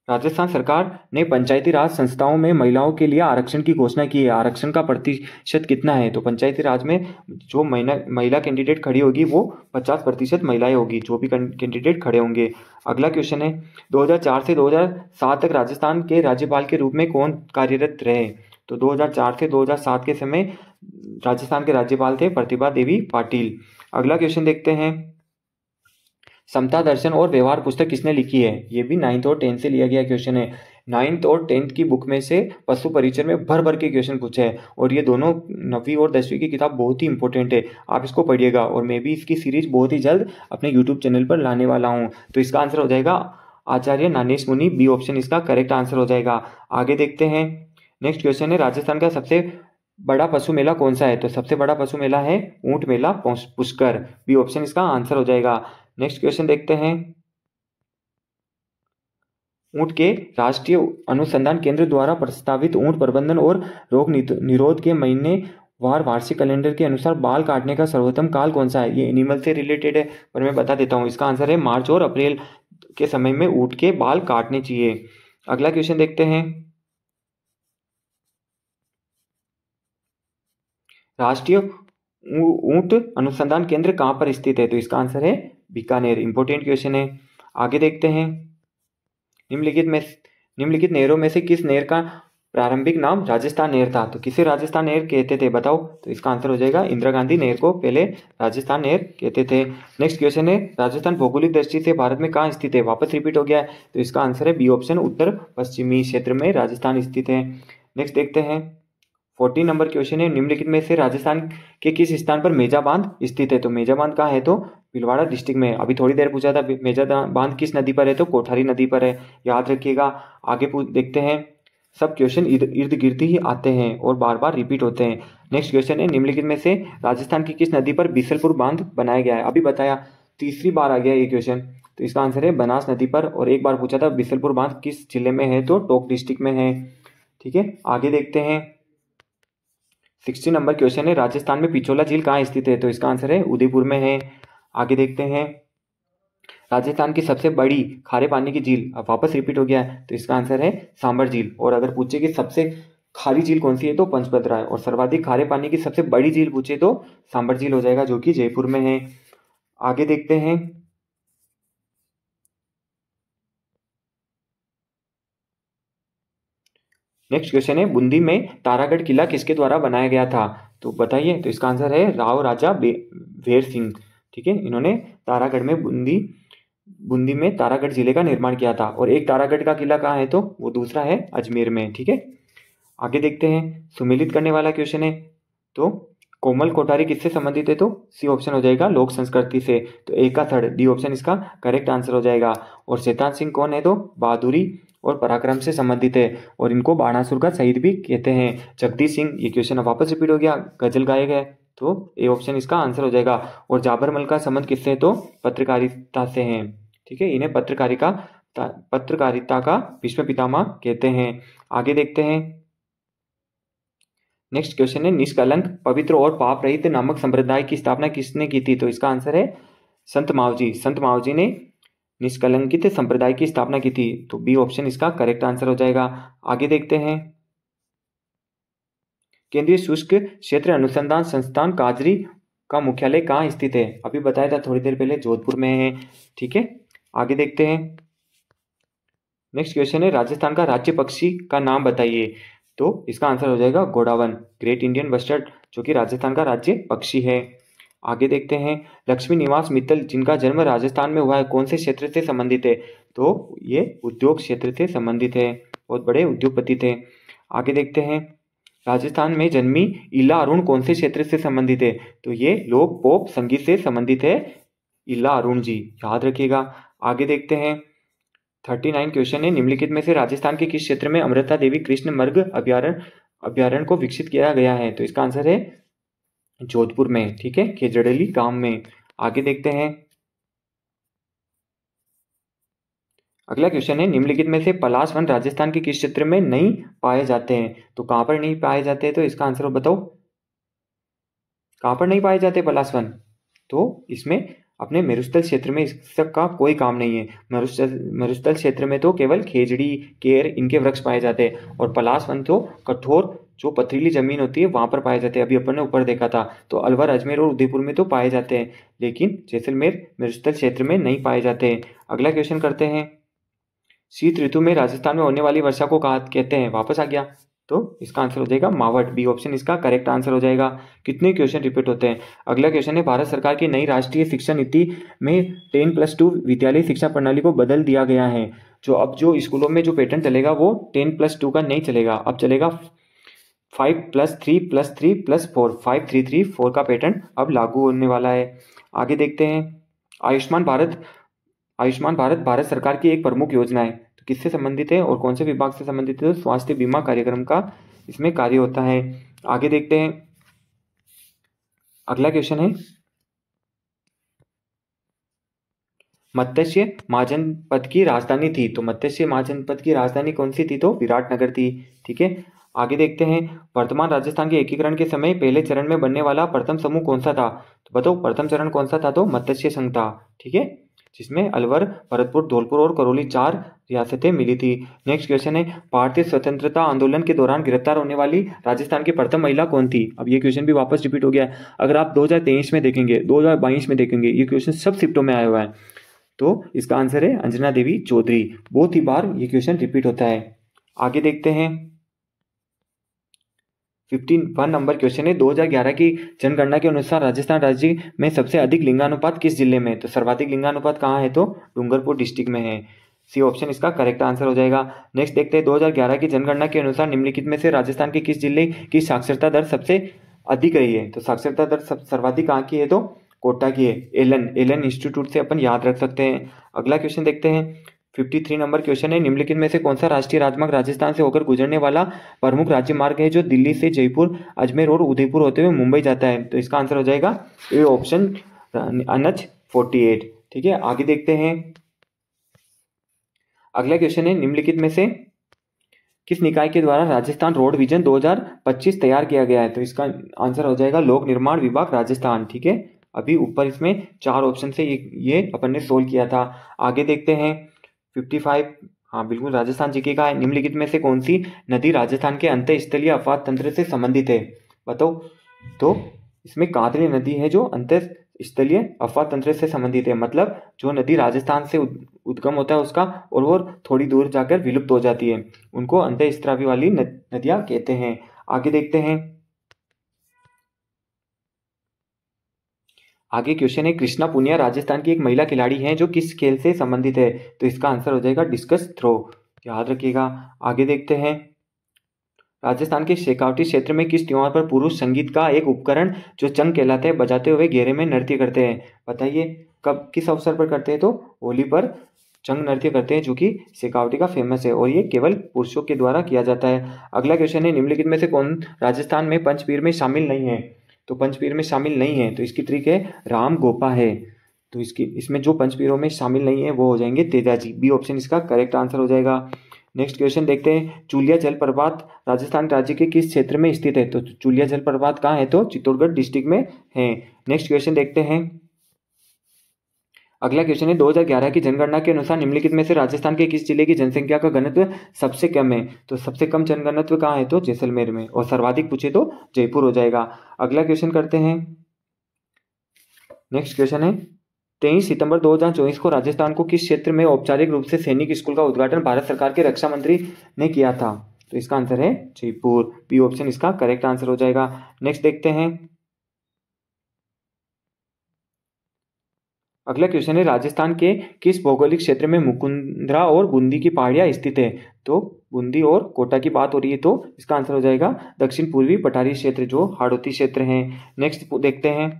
राजस्थान सरकार ने पंचायती राज संस्थाओं में महिलाओं के लिए आरक्षण की घोषणा की है। आरक्षण का प्रतिशत कितना है? तो पंचायती राज में जो महिला कैंडिडेट खड़ी होगी वो 50% महिलाएं होगी, जो भी कैंडिडेट खड़े होंगे। अगला क्वेश्चन है, 2004 से 2007 तक राजस्थान के राज्यपाल के रूप में कौन कार्यरत रहे? तो 2004 से 2007 के समय राजस्थान के राज्यपाल थे प्रतिभा देवी पाटिल। अगला क्वेश्चन देखते हैं, समता दर्शन और व्यवहार पुस्तक किसने लिखी है? ये भी 9th और 10th से लिया गया क्वेश्चन है। 9th और 10th की बुक में से पशु परिचय में भर भर के क्वेश्चन पूछे हैं, और ये दोनों 9वीं और 10वीं की किताब बहुत ही इंपॉर्टेंट है, आप इसको पढ़िएगा। और मैं भी इसकी सीरीज बहुत ही जल्द अपने यूट्यूब चैनल पर लाने वाला हूँ। तो इसका आंसर हो जाएगा आचार्य ज्ञानेश मुनि, बी ऑप्शन इसका करेक्ट आंसर हो जाएगा। आगे देखते हैं, नेक्स्ट क्वेश्चन है, राजस्थान का सबसे बड़ा पशु मेला कौन सा है? तो सबसे बड़ा पशु मेला है ऊंट मेला पुष्कर, बी ऑप्शन इसका आंसर हो जाएगा। नेक्स्ट क्वेश्चन देखते हैं, ऊंट के राष्ट्रीय अनुसंधान केंद्र द्वारा प्रस्तावित ऊंट प्रबंधन और रोग निरोध के महीने वार वार्षिक कैलेंडर के अनुसार बाल काटने का सर्वोत्तम काल कौन सा है? ये एनिमल से रिलेटेड है पर मैं बता देता हूँ। इसका आंसर है मार्च और अप्रैल के समय में ऊँट के बाल काटने चाहिए। अगला क्वेश्चन देखते हैं। राष्ट्रीय ऊंट अनुसंधान केंद्र कहाँ पर स्थित है? तो इसका आंसर है बीकानेर। इंपॉर्टेंट क्वेश्चन है। आगे देखते हैं। निम्नलिखित नहरों में से किस नहर का प्रारंभिक नाम राजस्थान नहर था? तो किसे राजस्थान नहर कहते थे बताओ? तो इसका आंसर हो जाएगा इंदिरा गांधी नहर को पहले राजस्थान नहर कहते थे। नेक्स्ट क्वेश्चन है, राजस्थान भौगोलिक दृष्टि से भारत में कहाँ स्थित है? वापस रिपीट हो गया है। तो इसका आंसर है बी ऑप्शन, उत्तर पश्चिमी क्षेत्र में राजस्थान स्थित है। नेक्स्ट देखते हैं। 14 नंबर क्वेश्चन है, निम्नलिखित में से राजस्थान के किस स्थान पर मेजा बांध स्थित है? तो मेजा बांध कहाँ है? तो भीलवाड़ा डिस्ट्रिक्ट में। अभी थोड़ी देर पूछा था मेजा बांध किस नदी पर है? तो कोठारी नदी पर है, याद रखिएगा। आगे देखते हैं। सब क्वेश्चन इर्द गिर्द ही आते हैं और बार बार रिपीट होते हैं। नेक्स्ट क्वेश्चन है, निम्नलिखित में से राजस्थान की किस नदी पर बीसलपुर बांध बनाया गया है? अभी बताया, तीसरी बार आ गया ये क्वेश्चन। तो इसका आंसर है बनास नदी पर। और एक बार पूछा था बीसलपुर बांध किस जिले में है? तो टोंक डिस्ट्रिक्ट में है। ठीक है, आगे देखते हैं। 60 नंबर क्वेश्चन है, राजस्थान में पिछोला झील कहाँ स्थित है? तो इसका आंसर है उदयपुर में है। आगे देखते हैं। राजस्थान की सबसे बड़ी खारे पानी की झील, अब वापस रिपीट हो गया है। तो इसका आंसर है सांबर झील। और अगर पूछे कि सबसे खारी झील कौन सी है? तो पंचभद्रा है। और सर्वाधिक खारे पानी की सबसे बड़ी झील पूछे तो सांबर झील हो जाएगा, जो कि जयपुर में है। आगे देखते हैं। नेक्स्ट क्वेश्चन है, बूंदी में तारागढ़ किला किसके द्वारा बनाया गया था? तो बताइए। तो इसका आंसर है राव राजा भेर सिंह। ठीक है, इन्होंने तारागढ़ में बूंदी में तारागढ़ जिले का निर्माण किया था। और एक तारागढ़ का किला कहाँ है? तो वो दूसरा है अजमेर में। ठीक है, आगे देखते हैं। सुमेलित करने वाला क्वेश्चन है, तो कोमल कोठारी किससे संबंधित है? तो सी ऑप्शन हो जाएगा लोक संस्कृति से। तो ए का थर्ड, डी ऑप्शन इसका करेक्ट आंसर हो जाएगा। और शैतान सिंह कौन है? तो बहादुरी और पराक्रम से संबंधित है। और इनको बाणासुर का शहीद भी कहते हैं। जगदीश सिंह, ये क्वेश्चन वापस रिपीट हो गया, गजल गाए गए। तो ए ऑप्शन इसका आंसर हो जाएगा। और जाबर मल का संबंध किससे है? तो पत्रकारिता से है। ठीक है, इन्हें पत्रकारिता का विश्व पितामह कहते हैं। आगे देखते हैं। नेक्स्ट क्वेश्चन है, निष्कलंक, पवित्र और पाप रहित नामक संप्रदाय की स्थापना किसने की थी? तो इसका आंसर है संत मावजी। संत मावजी ने निष्कलंकित संप्रदाय की स्थापना की थी। तो बी ऑप्शन इसका करेक्ट आंसर हो जाएगा। आगे देखते हैं। केंद्रीय शुष्क क्षेत्र अनुसंधान संस्थान काजरी का मुख्यालय कहाँ स्थित है? अभी बताया था थोड़ी देर पहले, जोधपुर में है। ठीक है, आगे देखते हैं। नेक्स्ट क्वेश्चन है, राजस्थान का राज्य पक्षी का नाम बताइए। तो इसका आंसर हो जाएगा घोड़ावन, ग्रेट इंडियन बस्टर्ड, जो कि राजस्थान का राज्य पक्षी है। आगे देखते हैं। लक्ष्मी निवास मित्तल, जिनका जन्म राजस्थान में हुआ है, कौन से क्षेत्र से संबंधित है? तो ये उद्योग क्षेत्र से संबंधित है, बहुत बड़े उद्योगपति थे। आगे देखते हैं। राजस्थान में जन्मी इला अरुण कौन से क्षेत्र से संबंधित है? तो ये लोक पॉप संगीत से संबंधित है, इला अरुण जी, याद रखिएगा। आगे देखते हैं। 39 क्वेश्चन है, निम्नलिखित में से राजस्थान के किस क्षेत्र में अमृता देवी कृष्ण मृग अभ्यारण्य को विकसित किया गया है? तो इसका आंसर है जोधपुर में। ठीक है, खेजड़ली गांव में। आगे देखते हैं। अगला क्वेश्चन है, निम्नलिखित में से पलाश वन राजस्थान के किस क्षेत्र में नहीं पाए जाते हैं? तो कहां पर नहीं पाए जाते हैं? तो इसका आंसर बताओ, कहां पर नहीं पाए जाते पलाश वन? तो इसमें अपने मेरुस्थल क्षेत्र में इसका कोई काम नहीं है। मरुस्थल क्षेत्र में तो केवल खेजड़ी, केर, इनके वृक्ष पाए जाते हैं। और पलाश वन तो कठोर जो पथरीली जमीन होती है वहां पर पाए जाते हैं। अभी अपन ने ऊपर देखा था। तो अलवर, अजमेर और उदयपुर में तो पाए जाते हैं, लेकिन जैसलमेर मेरुस्थल क्षेत्र में नहीं पाए जाते हैं। अगला क्वेश्चन करते हैं। शीत ऋतु में राजस्थान में होने वाली वर्षा को कहा कहते हैं? वापस आ गया। तो इसका आंसर हो जाएगा मावठ, बी ऑप्शन इसका करेक्ट आंसर हो जाएगा। कितने क्वेश्चन रिपीट होते हैं? अगला क्वेश्चन है, भारत सरकार की नई राष्ट्रीय शिक्षा नीति में 10+2 विद्यालय शिक्षा प्रणाली को बदल दिया गया है। जो स्कूलों में जो पैटर्न चलेगा वो 10+2 का नहीं चलेगा, अब चलेगा 5+3+3+4, 5-3-3-4 का पैटर्न अब लागू होने वाला है। आगे देखते हैं। आयुष्मान भारत भारत सरकार की एक प्रमुख योजना है, तो किससे संबंधित है और कौन से विभाग से संबंधित है? तो स्वास्थ्य बीमा कार्यक्रम का इसमें कार्य होता है। आगे देखते हैं। अगला क्वेश्चन है, मत्स्य महाजनपद की राजधानी थी। तो मत्स्य महाजनपद की राजधानी कौन सी थी? तो विराटनगर थी। ठीक है, आगे देखते हैं, वर्तमान राजस्थान के एकीकरण के समय पहले चरण में बनने वाला प्रथम समूह कौन सा था? तो बताओ प्रथम चरण कौन सा था? तो मत्स्य संघ था। ठीक है, जिसमें अलवर, भरतपुर, धौलपुर और करौली 4 रियासतें मिली थी। नेक्स्ट क्वेश्चन है, भारतीय स्वतंत्रता आंदोलन के दौरान गिरफ्तार होने वाली राजस्थान की प्रथम महिला कौन थी? अब ये क्वेश्चन भी वापस रिपीट हो गया है। अगर आप 2023 में देखेंगे, 2022 में देखेंगे, ये क्वेश्चन सब शिफ्टों में आया हुआ है। तो इसका आंसर है अंजना देवी चौधरी। बहुत ही बार ये क्वेश्चन रिपीट होता है। आगे देखते हैं, 51 नंबर क्वेश्चन है, 2011 की जनगणना के अनुसार राजस्थान राज्य में सबसे अधिक लिंगानुपात किस जिले में? तो सर्वाधिक लिंगानुपात कहाँ है? तो डूंगरपुर डिस्ट्रिक्ट में है। सी ऑप्शन इसका करेक्ट आंसर हो जाएगा। नेक्स्ट देखते हैं, 2011 की जनगणना के अनुसार निम्नलिखित में से राजस्थान के किस जिले की साक्षरता दर सबसे अधिक रही है? तो साक्षरता दर सर्वाधिक कहाँ की है? तो कोटा की है। एलन इंस्टीट्यूट से अपन याद रख सकते हैं। अगला क्वेश्चन देखते हैं, 53 नंबर क्वेश्चन है, निम्नलिखित में से कौन सा राष्ट्रीय राजमार्ग राजस्थान से होकर गुजरने वाला प्रमुख राज्य मार्ग है जो दिल्ली से जयपुर, अजमेर और उदयपुर होते हुए मुंबई जाता है? तो इसका आंसर हो जाएगा ए ऑप्शन, NH 48। ठीक है, आगे देखते हैं, अगला क्वेश्चन है, निम्नलिखित में से किस निकाय के द्वारा राजस्थान रोड विजन 2025 तैयार किया गया है? तो इसका आंसर हो जाएगा लोक निर्माण विभाग राजस्थान। ठीक है, अभी ऊपर इसमें 4 ऑप्शन से ये अपन ने सोल्व किया था। आगे देखते हैं, 55, हाँ बिल्कुल राजस्थान जीके का है, निम्नलिखित में से कौन सी नदी राजस्थान के अंतःस्थलीय अपवाद तंत्र से संबंधित है? बताओ। तो इसमें कांतली नदी है जो अंतःस्थलीय अपवाद तंत्र से संबंधित है, मतलब जो नदी राजस्थान से उद्गम होता है उसका और वो थोड़ी दूर जाकर विलुप्त हो जाती है, उनको अंतःस्रावी वाली नदियां कहते हैं। आगे देखते हैं, आगे क्वेश्चन है, कृष्णा पुनिया राजस्थान की एक महिला खिलाड़ी हैं जो किस खेल से संबंधित है? तो इसका आंसर हो जाएगा डिस्कस थ्रो, याद रखिएगा। आगे देखते हैं, राजस्थान के शेखावटी क्षेत्र में किस त्योहार पर पुरुष संगीत का एक उपकरण जो चंग कहलाता है बजाते हुए घेरे में नृत्य करते हैं? बताइए, कब, किस अवसर पर करते हैं? तो होली पर चंग नृत्य करते हैं, जो कि शेखावटी का फेमस है और ये केवल पुरुषों के द्वारा किया जाता है। अगला क्वेश्चन है, निम्नलिखित में से कौन राजस्थान में पंचपीर में शामिल नहीं है? तो पंचपीर में शामिल नहीं है, तो इसकी ट्रिक है राम गोपा है। तो इसमें जो पंचपीरों में शामिल नहीं है वो हो जाएंगे तेजाजी। बी ऑप्शन इसका करेक्ट आंसर हो जाएगा। नेक्स्ट क्वेश्चन देखते हैं, चूलिया जलप्रपात राजस्थान राज्य के किस क्षेत्र में स्थित है? तो चूलिया जलप्रपात कहाँ है? तो चित्तौड़गढ़ डिस्ट्रिक्ट में है। नेक्स्ट क्वेश्चन देखते हैं, अगला क्वेश्चन है, 2011 की जनगणना के अनुसार निम्नलिखित में से राजस्थान के किस जिले की जनसंख्या का घनत्व सबसे कम है? तो सबसे कम जनघनत्व कहाँ है? तो जैसलमेर में, और सर्वाधिक पूछे तो जयपुर हो जाएगा। अगला क्वेश्चन करते हैं, नेक्स्ट क्वेश्चन है, 23 सितंबर 2024 को राजस्थान को किस क्षेत्र में औपचारिक रूप से सैनिक स्कूल का उद्घाटन भारत सरकार के रक्षा मंत्री ने किया था? तो इसका आंसर है जयपुर। बी ऑप्शन इसका करेक्ट आंसर हो जाएगा। नेक्स्ट देखते हैं, अगला क्वेश्चन है, राजस्थान के किस भौगोलिक क्षेत्र में मुकुंदरा और बूंदी की पहाड़ियां स्थित है? तो बूंदी और कोटा की बात हो रही है, तो इसका आंसर हो जाएगा दक्षिण पूर्वी पठारी क्षेत्र जो हाड़ौती क्षेत्र है। नेक्स्ट देखते हैं,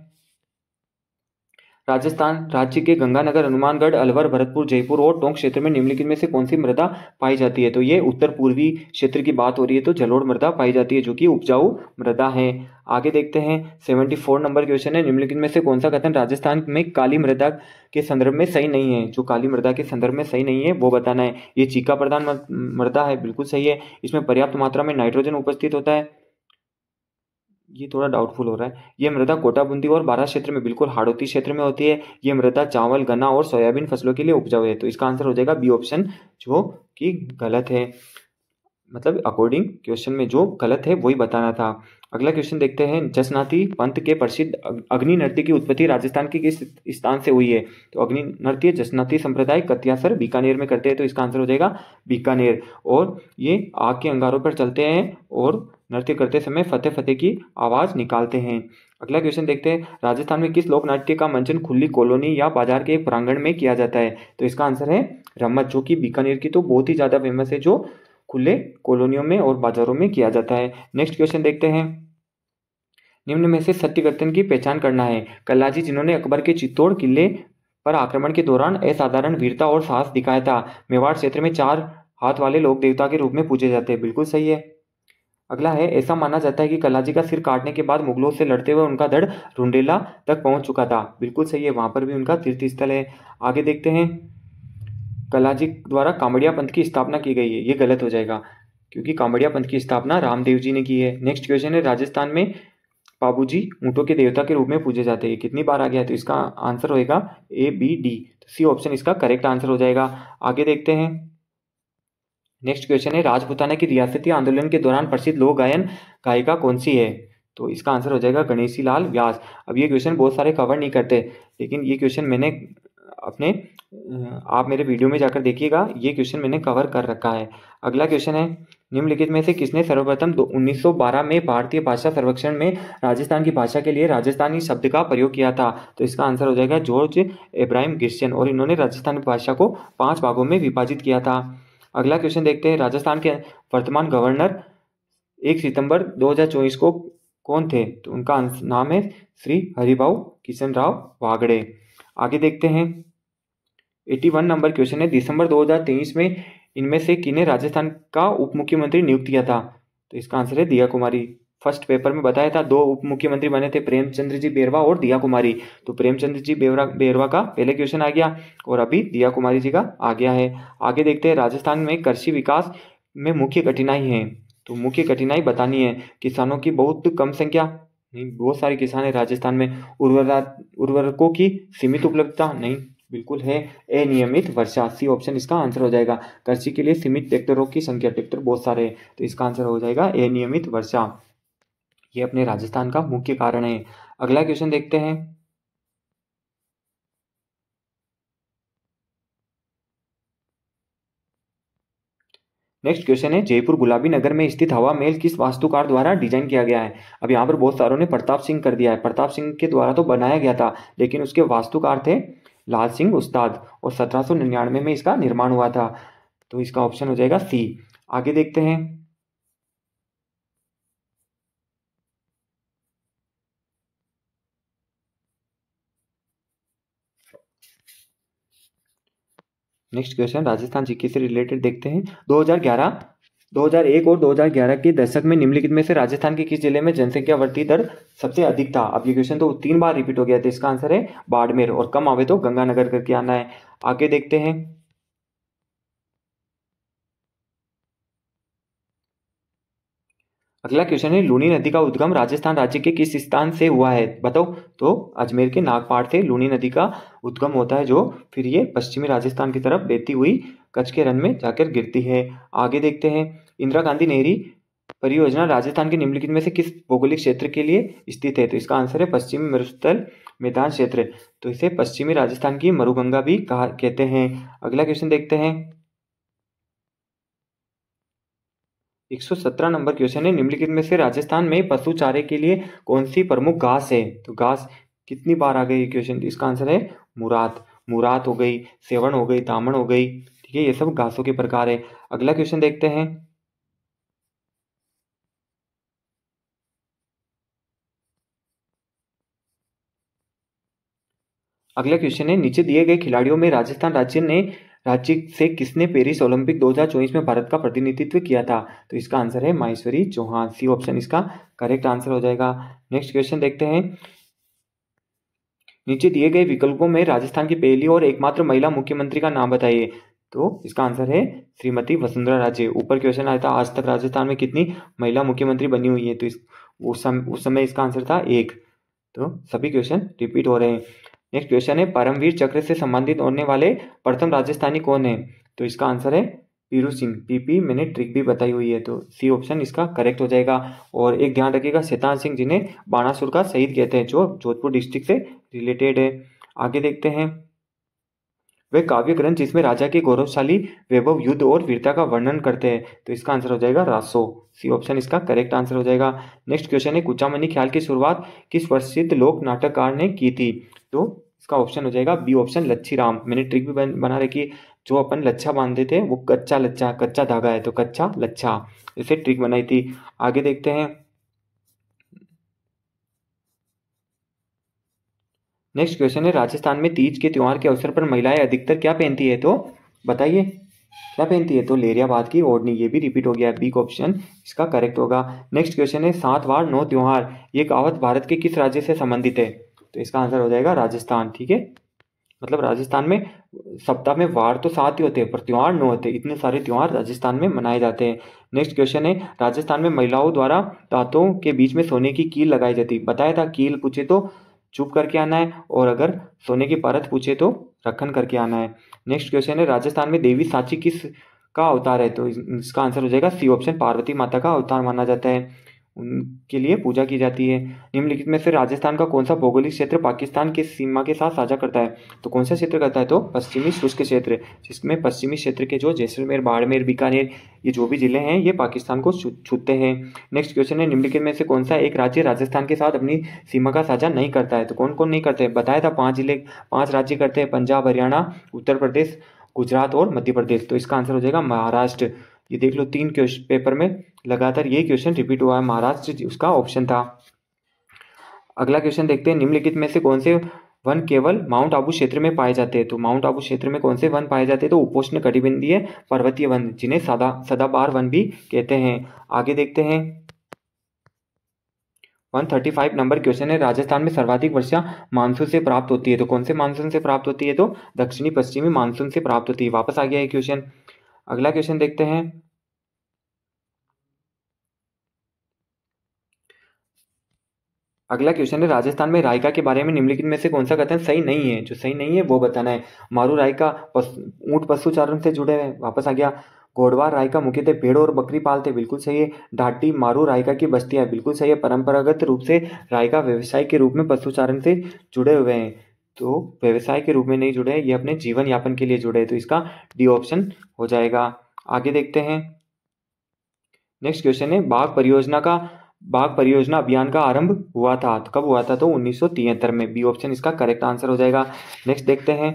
राजस्थान राज्य के गंगानगर, हनुमानगढ़, अलवर, भरतपुर, जयपुर और टोंक क्षेत्र में निम्नलिखित में से कौन सी मृदा पाई जाती है? तो ये उत्तर पूर्वी क्षेत्र की बात हो रही है, तो जलोढ़ मृदा पाई जाती है जो कि उपजाऊ मृदा है। आगे देखते हैं, 74 नंबर क्वेश्चन है, निम्नलिखित में से कौन सा कथन राजस्थान में काली मृदा के संदर्भ में सही नहीं है? जो काली मृदा के संदर्भ में सही नहीं है वो बताना है। ये चीका प्रधान मृदा है, बिल्कुल सही है। इसमें पर्याप्त मात्रा में नाइट्रोजन उपस्थित होता है, ये थोड़ा डाउटफुल हो रहा है। ये मृदा कोटा, बूंदी और बारां क्षेत्र में, बिल्कुल हाड़ौती क्षेत्र में होती है। ये मृदा चावल, गन्ना और सोयाबीन फसलों के लिए उपजाऊ है, तो इसका आंसर हो जाएगा बी ऑप्शन, जो कि गलत है। मतलब अकॉर्डिंग क्वेश्चन में जो गलत है वही बताना था। अगला क्वेश्चन देखते हैं, जसनाती पंथ के प्रसिद्ध अग्नि नृत्य की उत्पत्ति राजस्थान के किस स्थान से हुई है? तो अग्नि नृत्य जसनाती संप्रदाय कत्यासर बीकानेर में करते हैं, तो इसका आंसर हो जाएगा बीकानेर। और ये आग के अंगारों पर चलते हैं और नृत्य करते समय फतेह फतेह की आवाज निकालते हैं। अगला क्वेश्चन देखते हैं, राजस्थान में किस लोक नाट्य का मंचन खुली कॉलोनी या बाजार के एक प्रांगण में किया जाता है? तो इसका आंसर है रम्मत, जो कि बीकानेर की तो बहुत ही ज्यादा फेमस है, जो खुले कॉलोनियों में और बाजारों में किया जाता है। नेक्स्ट क्वेश्चन देखते हैं, निम्न में से सत्यकथन की पहचान करना है। कल्लाजी जिन्होंने अकबर के चित्तौड़ किले पर आक्रमण के दौरान असाधारण वीरता और साहस दिखाया था, मेवाड़ क्षेत्र में 4 हाथ वाले लोक देवता के रूप में पूजे जाते हैं, बिल्कुल सही है। अगला है, ऐसा माना जाता है कि कल्लाजी का सिर काटने के बाद मुगलों से लड़ते हुए उनका धड़ रुंडेला तक पहुंच चुका था, बिल्कुल सही है, वहां पर भी उनका तीर्थ स्थल है। आगे देखते हैं, कल्लाजी द्वारा कामड़िया पंथ की स्थापना की गई है, ये गलत हो जाएगा। क्योंकि कांवड़िया पंथ की स्थापना रामदेव जी ने की है। नेक्स्ट क्वेश्चन है, राजस्थान में बाबूजी ऊँटों के देवता के रूप में पूजे जाते हैं, कितनी बार आ गया है? तो इसका आंसर होएगा ABD, तो सी ऑप्शन इसका करेक्ट आंसर हो जाएगा। आगे देखते हैं। नेक्स्ट क्वेश्चन है, राजपूताना की रियासती आंदोलन के दौरान प्रसिद्ध लोक गायन गायिका कौन सी है? तो इसका आंसर हो जाएगा गणेशी लाल व्यास। अब ये क्वेश्चन बहुत सारे कवर नहीं करते, लेकिन ये क्वेश्चन मैंने अपने आप मेरे वीडियो में जाकर देखिएगा, ये क्वेश्चन मैंने कवर कर रखा है। अगला क्वेश्चन है, निम्नलिखित में से किसने सर्वप्रथम 1912 में भारतीय भाषा सर्वेक्षण में राजस्थान की भाषा के लिए राजस्थानी शब्द का प्रयोग किया था? तो इसका आंसर हो जाएगा जॉर्ज इब्राहिम गिर्सन, और इन्होंने राजस्थानी भाषा को 5 भागों में विभाजित किया था। अगला क्वेश्चन देखते हैं, राजस्थान के वर्तमान गवर्नर 1 सितंबर 2024 को कौन थे? तो उनका नाम है श्री हरिभाऊ किशन राव वागड़े। आगे देखते हैं। 81 नंबर क्वेश्चन है, दिसंबर 2023 में इनमें से किन्हें राजस्थान का उप मुख्यमंत्री नियुक्त किया था? तो इसका आंसर है दिया कुमारी। फर्स्ट पेपर में बताया था 2 उप मुख्यमंत्री बने थे, प्रेमचंद्र जी बेरवा और दिया कुमारी। तो प्रेमचंद्र जी बेरवा का पहले क्वेश्चन आ गया और अभी दिया कुमारी जी का आ गया है। आगे देखते हैं, राजस्थान में कृषि विकास में मुख्य कठिनाई है। तो मुख्य कठिनाई बतानी है। किसानों की बहुत कम संख्या नहीं, बहुत सारे किसान है राजस्थान में। उर्वरकों की सीमित उपलब्धता नहीं, बिल्कुल है। अनियमित वर्षा, सी ऑप्शन इसका आंसर हो जाएगा। कृषि के लिए सीमित ट्रैक्टरों की संख्या, ट्रैक्टर बहुत सारे हैं, तो इसका आंसर हो जाएगा अनियमित वर्षा। ये अपने राजस्थान का मुख्य कारण है। अगला क्वेश्चन देखते हैं। नेक्स्ट क्वेश्चन है, जयपुर गुलाबी नगर में स्थित हवा महल किस वास्तुकार द्वारा डिजाइन किया गया है? अब यहाँ पर बहुत सारों ने प्रताप सिंह कर दिया है। प्रताप सिंह के द्वारा तो बनाया गया था, लेकिन उसके वास्तुकार थे लाल सिंह उस्ताद, और 1799 में इसका निर्माण हुआ था। तो इसका ऑप्शन हो जाएगा सी। आगे देखते हैं। नेक्स्ट क्वेश्चन राजस्थान जीके से रिलेटेड देखते हैं। 2001 और 2011 के दशक में निम्नलिखित में से राजस्थान के किस जिले में जनसंख्या वृद्धि दर सबसे अधिक था? अब ये क्वेश्चन तो 3 बार रिपीट हो गया था। इसका आंसर है बाड़मेर, और कम आवे तो गंगानगर करके आना है। आगे देखते हैं। अगला क्वेश्चन है, लूनी नदी का उद्गम राजस्थान राज्य के किस स्थान से हुआ है? बताओ। तो अजमेर के नागपाड़ से लूनी नदी का उद्गम होता है, जो फिर ये पश्चिमी राजस्थान की तरफ बहती हुई कच्छ के रण में जाकर गिरती है। आगे देखते हैं। इंदिरा गांधी नहरी परियोजना राजस्थान के निम्नलिखित में से किस भौगोलिक क्षेत्र के लिए स्थित है? तो इसका आंसर है पश्चिमी मरुस्थल मैदान क्षेत्र। तो इसे पश्चिमी राजस्थान की मरुगंगा भी कहते हैं। अगला क्वेश्चन देखते हैं। 117 नंबर क्वेश्चन है, निम्नलिखित में से राजस्थान में पशु चारे के लिए कौन सी प्रमुख घास है? तो घास कितनी बार आ गई क्वेश्चन? इसका आंसर है मुरात। मुरात हो गई, सेवण हो गई, दामन हो गई, ठीक है, ये सब घासों के प्रकार है। अगला क्वेश्चन देखते हैं। अगला क्वेश्चन है, नीचे दिए गए खिलाड़ियों में राजस्थान राज्य से किसने पेरिस ओलंपिक 2024 में भारत का प्रतिनिधित्व किया था? तो इसका आंसर है माहेश्वरी चौहान। सी ऑप्शन इसका करेक्ट आंसर हो जाएगा। नेक्स्ट क्वेश्चन देखते हैं। नीचे दिए गए विकल्पों में राजस्थान की पहली और एकमात्र महिला मुख्यमंत्री का नाम बताइए। तो इसका आंसर है श्रीमती वसुंधरा राजे। ऊपर क्वेश्चन आया था आज तक राजस्थान में कितनी महिला मुख्यमंत्री बनी हुई है, तो उस समय इसका आंसर था 1। तो सभी क्वेश्चन रिपीट हो रहे हैं। नेक्स्ट क्वेश्चन है, परमवीर चक्र से संबंधित होने वाले प्रथम राजस्थानी कौन है? तो इसका आंसर है पीरू सिंह। पीपी मैंने ट्रिक भी बताई हुई है, तो सी ऑप्शन इसका करेक्ट हो जाएगा। और एक ध्यान रखिएगा, शैतान सिंह जिन्हें बाणासुर का शहीद कहते हैं, जो जोधपुर डिस्ट्रिक्ट से रिलेटेड है। आगे देखते हैं। वे काव्य ग्रंथ जिसमें राजा के गौरवशाली वैभव, युद्ध और वीरता का वर्णन करते हैं, तो इसका आंसर हो जाएगा रासो। सी ऑप्शन इसका करेक्ट आंसर हो जाएगा। नेक्स्ट क्वेश्चन है, कुचामनी ख्याल की शुरुआत किस प्रसिद्ध लोक नाटककार ने की थी? तो इसका ऑप्शन हो जाएगा बी ऑप्शन लच्छी राम। मैंने ट्रिक भी बना रखी, जो अपन लच्छा बांधते थे वो कच्चा धागा है, तो कच्चा लच्छा, इसे ट्रिक बनाई थी। आगे देखते हैं। नेक्स्ट क्वेश्चन है, राजस्थान में तीज के त्योहार के अवसर पर महिलाएं अधिकतर क्या पहनती है? तो बताइए क्या पहनती है? तो लेरियाबाद की ओढ़नी। ये भी रिपीट हो गया है, बी ऑप्शन इसका करेक्ट होगा। नेक्स्ट क्वेश्चन है, 7 वार 9 त्योहार, ये कहावत भारत के किस राज्य से संबंधित है? तो इसका आंसर हो जाएगा राजस्थान। ठीक है, मतलब राजस्थान में सप्ताह में वार तो 7 ही होते हैं पर त्यौहार 9 होते हैं। इतने सारे त्यौहार राजस्थान में मनाए जाते हैं। नेक्स्ट क्वेश्चन है, राजस्थान में महिलाओं द्वारा दांतों के बीच में सोने की कील लगाई जाती। बताया था कील पूछे तो चुप करके आना है, और अगर सोने की परत पूछे तो रखन करके आना है। नेक्स्ट क्वेश्चन है, राजस्थान में देवी साची किस का अवतार है? तो इसका आंसर हो जाएगा सी ऑप्शन, पार्वती माता का अवतार माना जाता है, उनके लिए पूजा की जाती है। निम्नलिखित में से राजस्थान का कौन सा भौगोलिक क्षेत्र पाकिस्तान के सीमा के साथ साझा करता है? तो कौन सा क्षेत्र करता है? तो पश्चिमी शुष्क क्षेत्र, जिसमें पश्चिमी क्षेत्र के जो जैसलमेर, बाड़मेर, बीकानेर, ये जो भी जिले हैं ये पाकिस्तान को छूते हैं। नेक्स्ट क्वेश्चन है, निम्नलिखित में से कौन सा एक राज्य राजस्थान के साथ अपनी सीमा का साझा नहीं करता है? तो कौन कौन नहीं करते हैं? बताया था 5 राज्य करते हैं, पंजाब, हरियाणा, उत्तर प्रदेश, गुजरात और मध्य प्रदेश। तो इसका आंसर हो जाएगा महाराष्ट्र। ये देख लो 3 क्वेश्चन पेपर में लगातार ये क्वेश्चन रिपीट हुआ है, महाराष्ट्र उसका ऑप्शन था। अगला क्वेश्चन देखते हैं, निम्नलिखित में से कौन से वन केवल माउंट आबू क्षेत्र में पाए जाते हैं? तो माउंट आबू क्षेत्र में कौन से वन पाए जाते हैं? तो उपोष्ण कटिबंधीय पर्वतीय वन, जिन्हें सदाबहार वन भी कहते हैं। आगे देखते हैं 135 नंबर क्वेश्चन है, राजस्थान में सर्वाधिक वर्षा मानसून से प्राप्त होती है? तो कौन से मानसून से प्राप्त होती है? तो दक्षिणी पश्चिमी मानसून से प्राप्त होती है। वापस आ गया है क्वेश्चन। अगला क्वेश्चन देखते हैं, अगला क्वेश्चन है, राजस्थान में रायका के बारे में निम्नलिखित में से कौन सा कथन सही नहीं है? जो सही नहीं है वो बताना है। मारू रायका ऊंट पशुचारण से जुड़े हैं, वापस आ गया। गोडवार रायका मुख्यतः भेड़ और बकरी पालते, बिल्कुल सही है। ढाटी मारू रायका की बस्तियां, बिल्कुल सही है। परंपरागत रूप से रायका व्यवसाय के रूप में पशुचारण से जुड़े हुए हैं, तो व्यवसाय के रूप में नहीं जुड़े हैं, ये अपने जीवन यापन के लिए जुड़े हैं, तो इसका डी ऑप्शन हो जाएगा। आगे देखते हैं, नेक्स्ट क्वेश्चन है, बाघ परियोजना अभियान का आरंभ हुआ था, तो कब हुआ था? तो 1973 में। बी ऑप्शन इसका करेक्ट आंसर हो जाएगा। नेक्स्ट देखते हैं,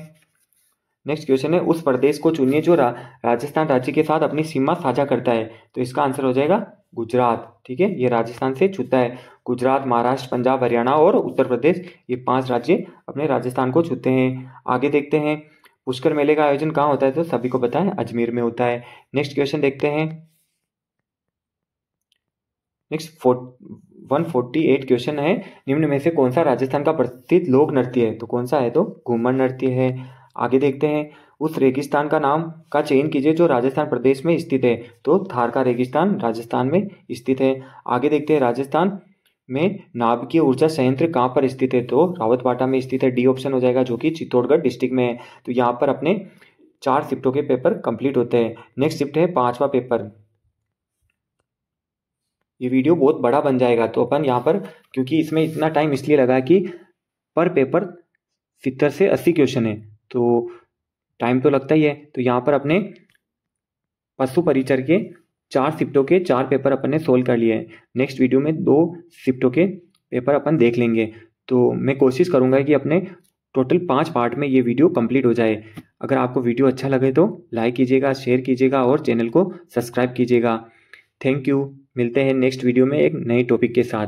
नेक्स्ट क्वेश्चन है, उस प्रदेश को चुनिए जो राजस्थान राज्य के साथ अपनी सीमा साझा करता है। तो इसका आंसर हो जाएगा गुजरात। ठीक है, ये राजस्थान से छूता है। गुजरात, महाराष्ट्र, पंजाब, हरियाणा और उत्तर प्रदेश, ये 5 राज्य अपने राजस्थान को छूते हैं। आगे देखते हैं, पुष्कर मेले का आयोजन कहाँ होता है? तो सभी को पता है अजमेर में होता है। नेक्स्ट क्वेश्चन देखते हैं, नेक्स्ट 148 क्वेश्चन है, निम्न में से कौन सा राजस्थान का प्रसिद्ध लोक नृत्य है? तो कौन सा है? तो घूमर नृत्य है। आगे देखते हैं, उस रेगिस्तान का नाम का चयन कीजिए जो राजस्थान प्रदेश में स्थित है। तो थार का रेगिस्तान राजस्थान में स्थित है। आगे देखते हैं, राजस्थान में नाभिकीय ऊर्जा संयंत्र कहाँ पर स्थित है? तो रावतबाटा में स्थित है। डी ऑप्शन हो जाएगा, जो कि चित्तौड़गढ़ डिस्ट्रिक्ट में है। तो यहाँ पर अपने 4 शिफ्टों के पेपर कंप्लीट होते हैं। नेक्स्ट शिफ्ट है 5वां पेपर। ये वीडियो बहुत बड़ा बन जाएगा, तो अपन यहाँ पर, क्योंकि इसमें इतना टाइम इसलिए लगा कि पर पेपर 70 से 80 क्वेश्चन है, तो टाइम तो लगता ही है। तो यहाँ पर अपने पशु परिचर के 4 शिफ्टों के 4 पेपर अपन ने सोल्व कर लिए हैं। नेक्स्ट वीडियो में 2 शिफ्टों के पेपर अपन देख लेंगे। तो मैं कोशिश करूँगा कि अपने टोटल 5 पार्ट में ये वीडियो कंप्लीट हो जाए। अगर आपको वीडियो अच्छा लगे तो लाइक कीजिएगा, शेयर कीजिएगा और चैनल को सब्सक्राइब कीजिएगा। Thank you. मिलते हैं नेक्स्ट वीडियो में एक नए टॉपिक के साथ।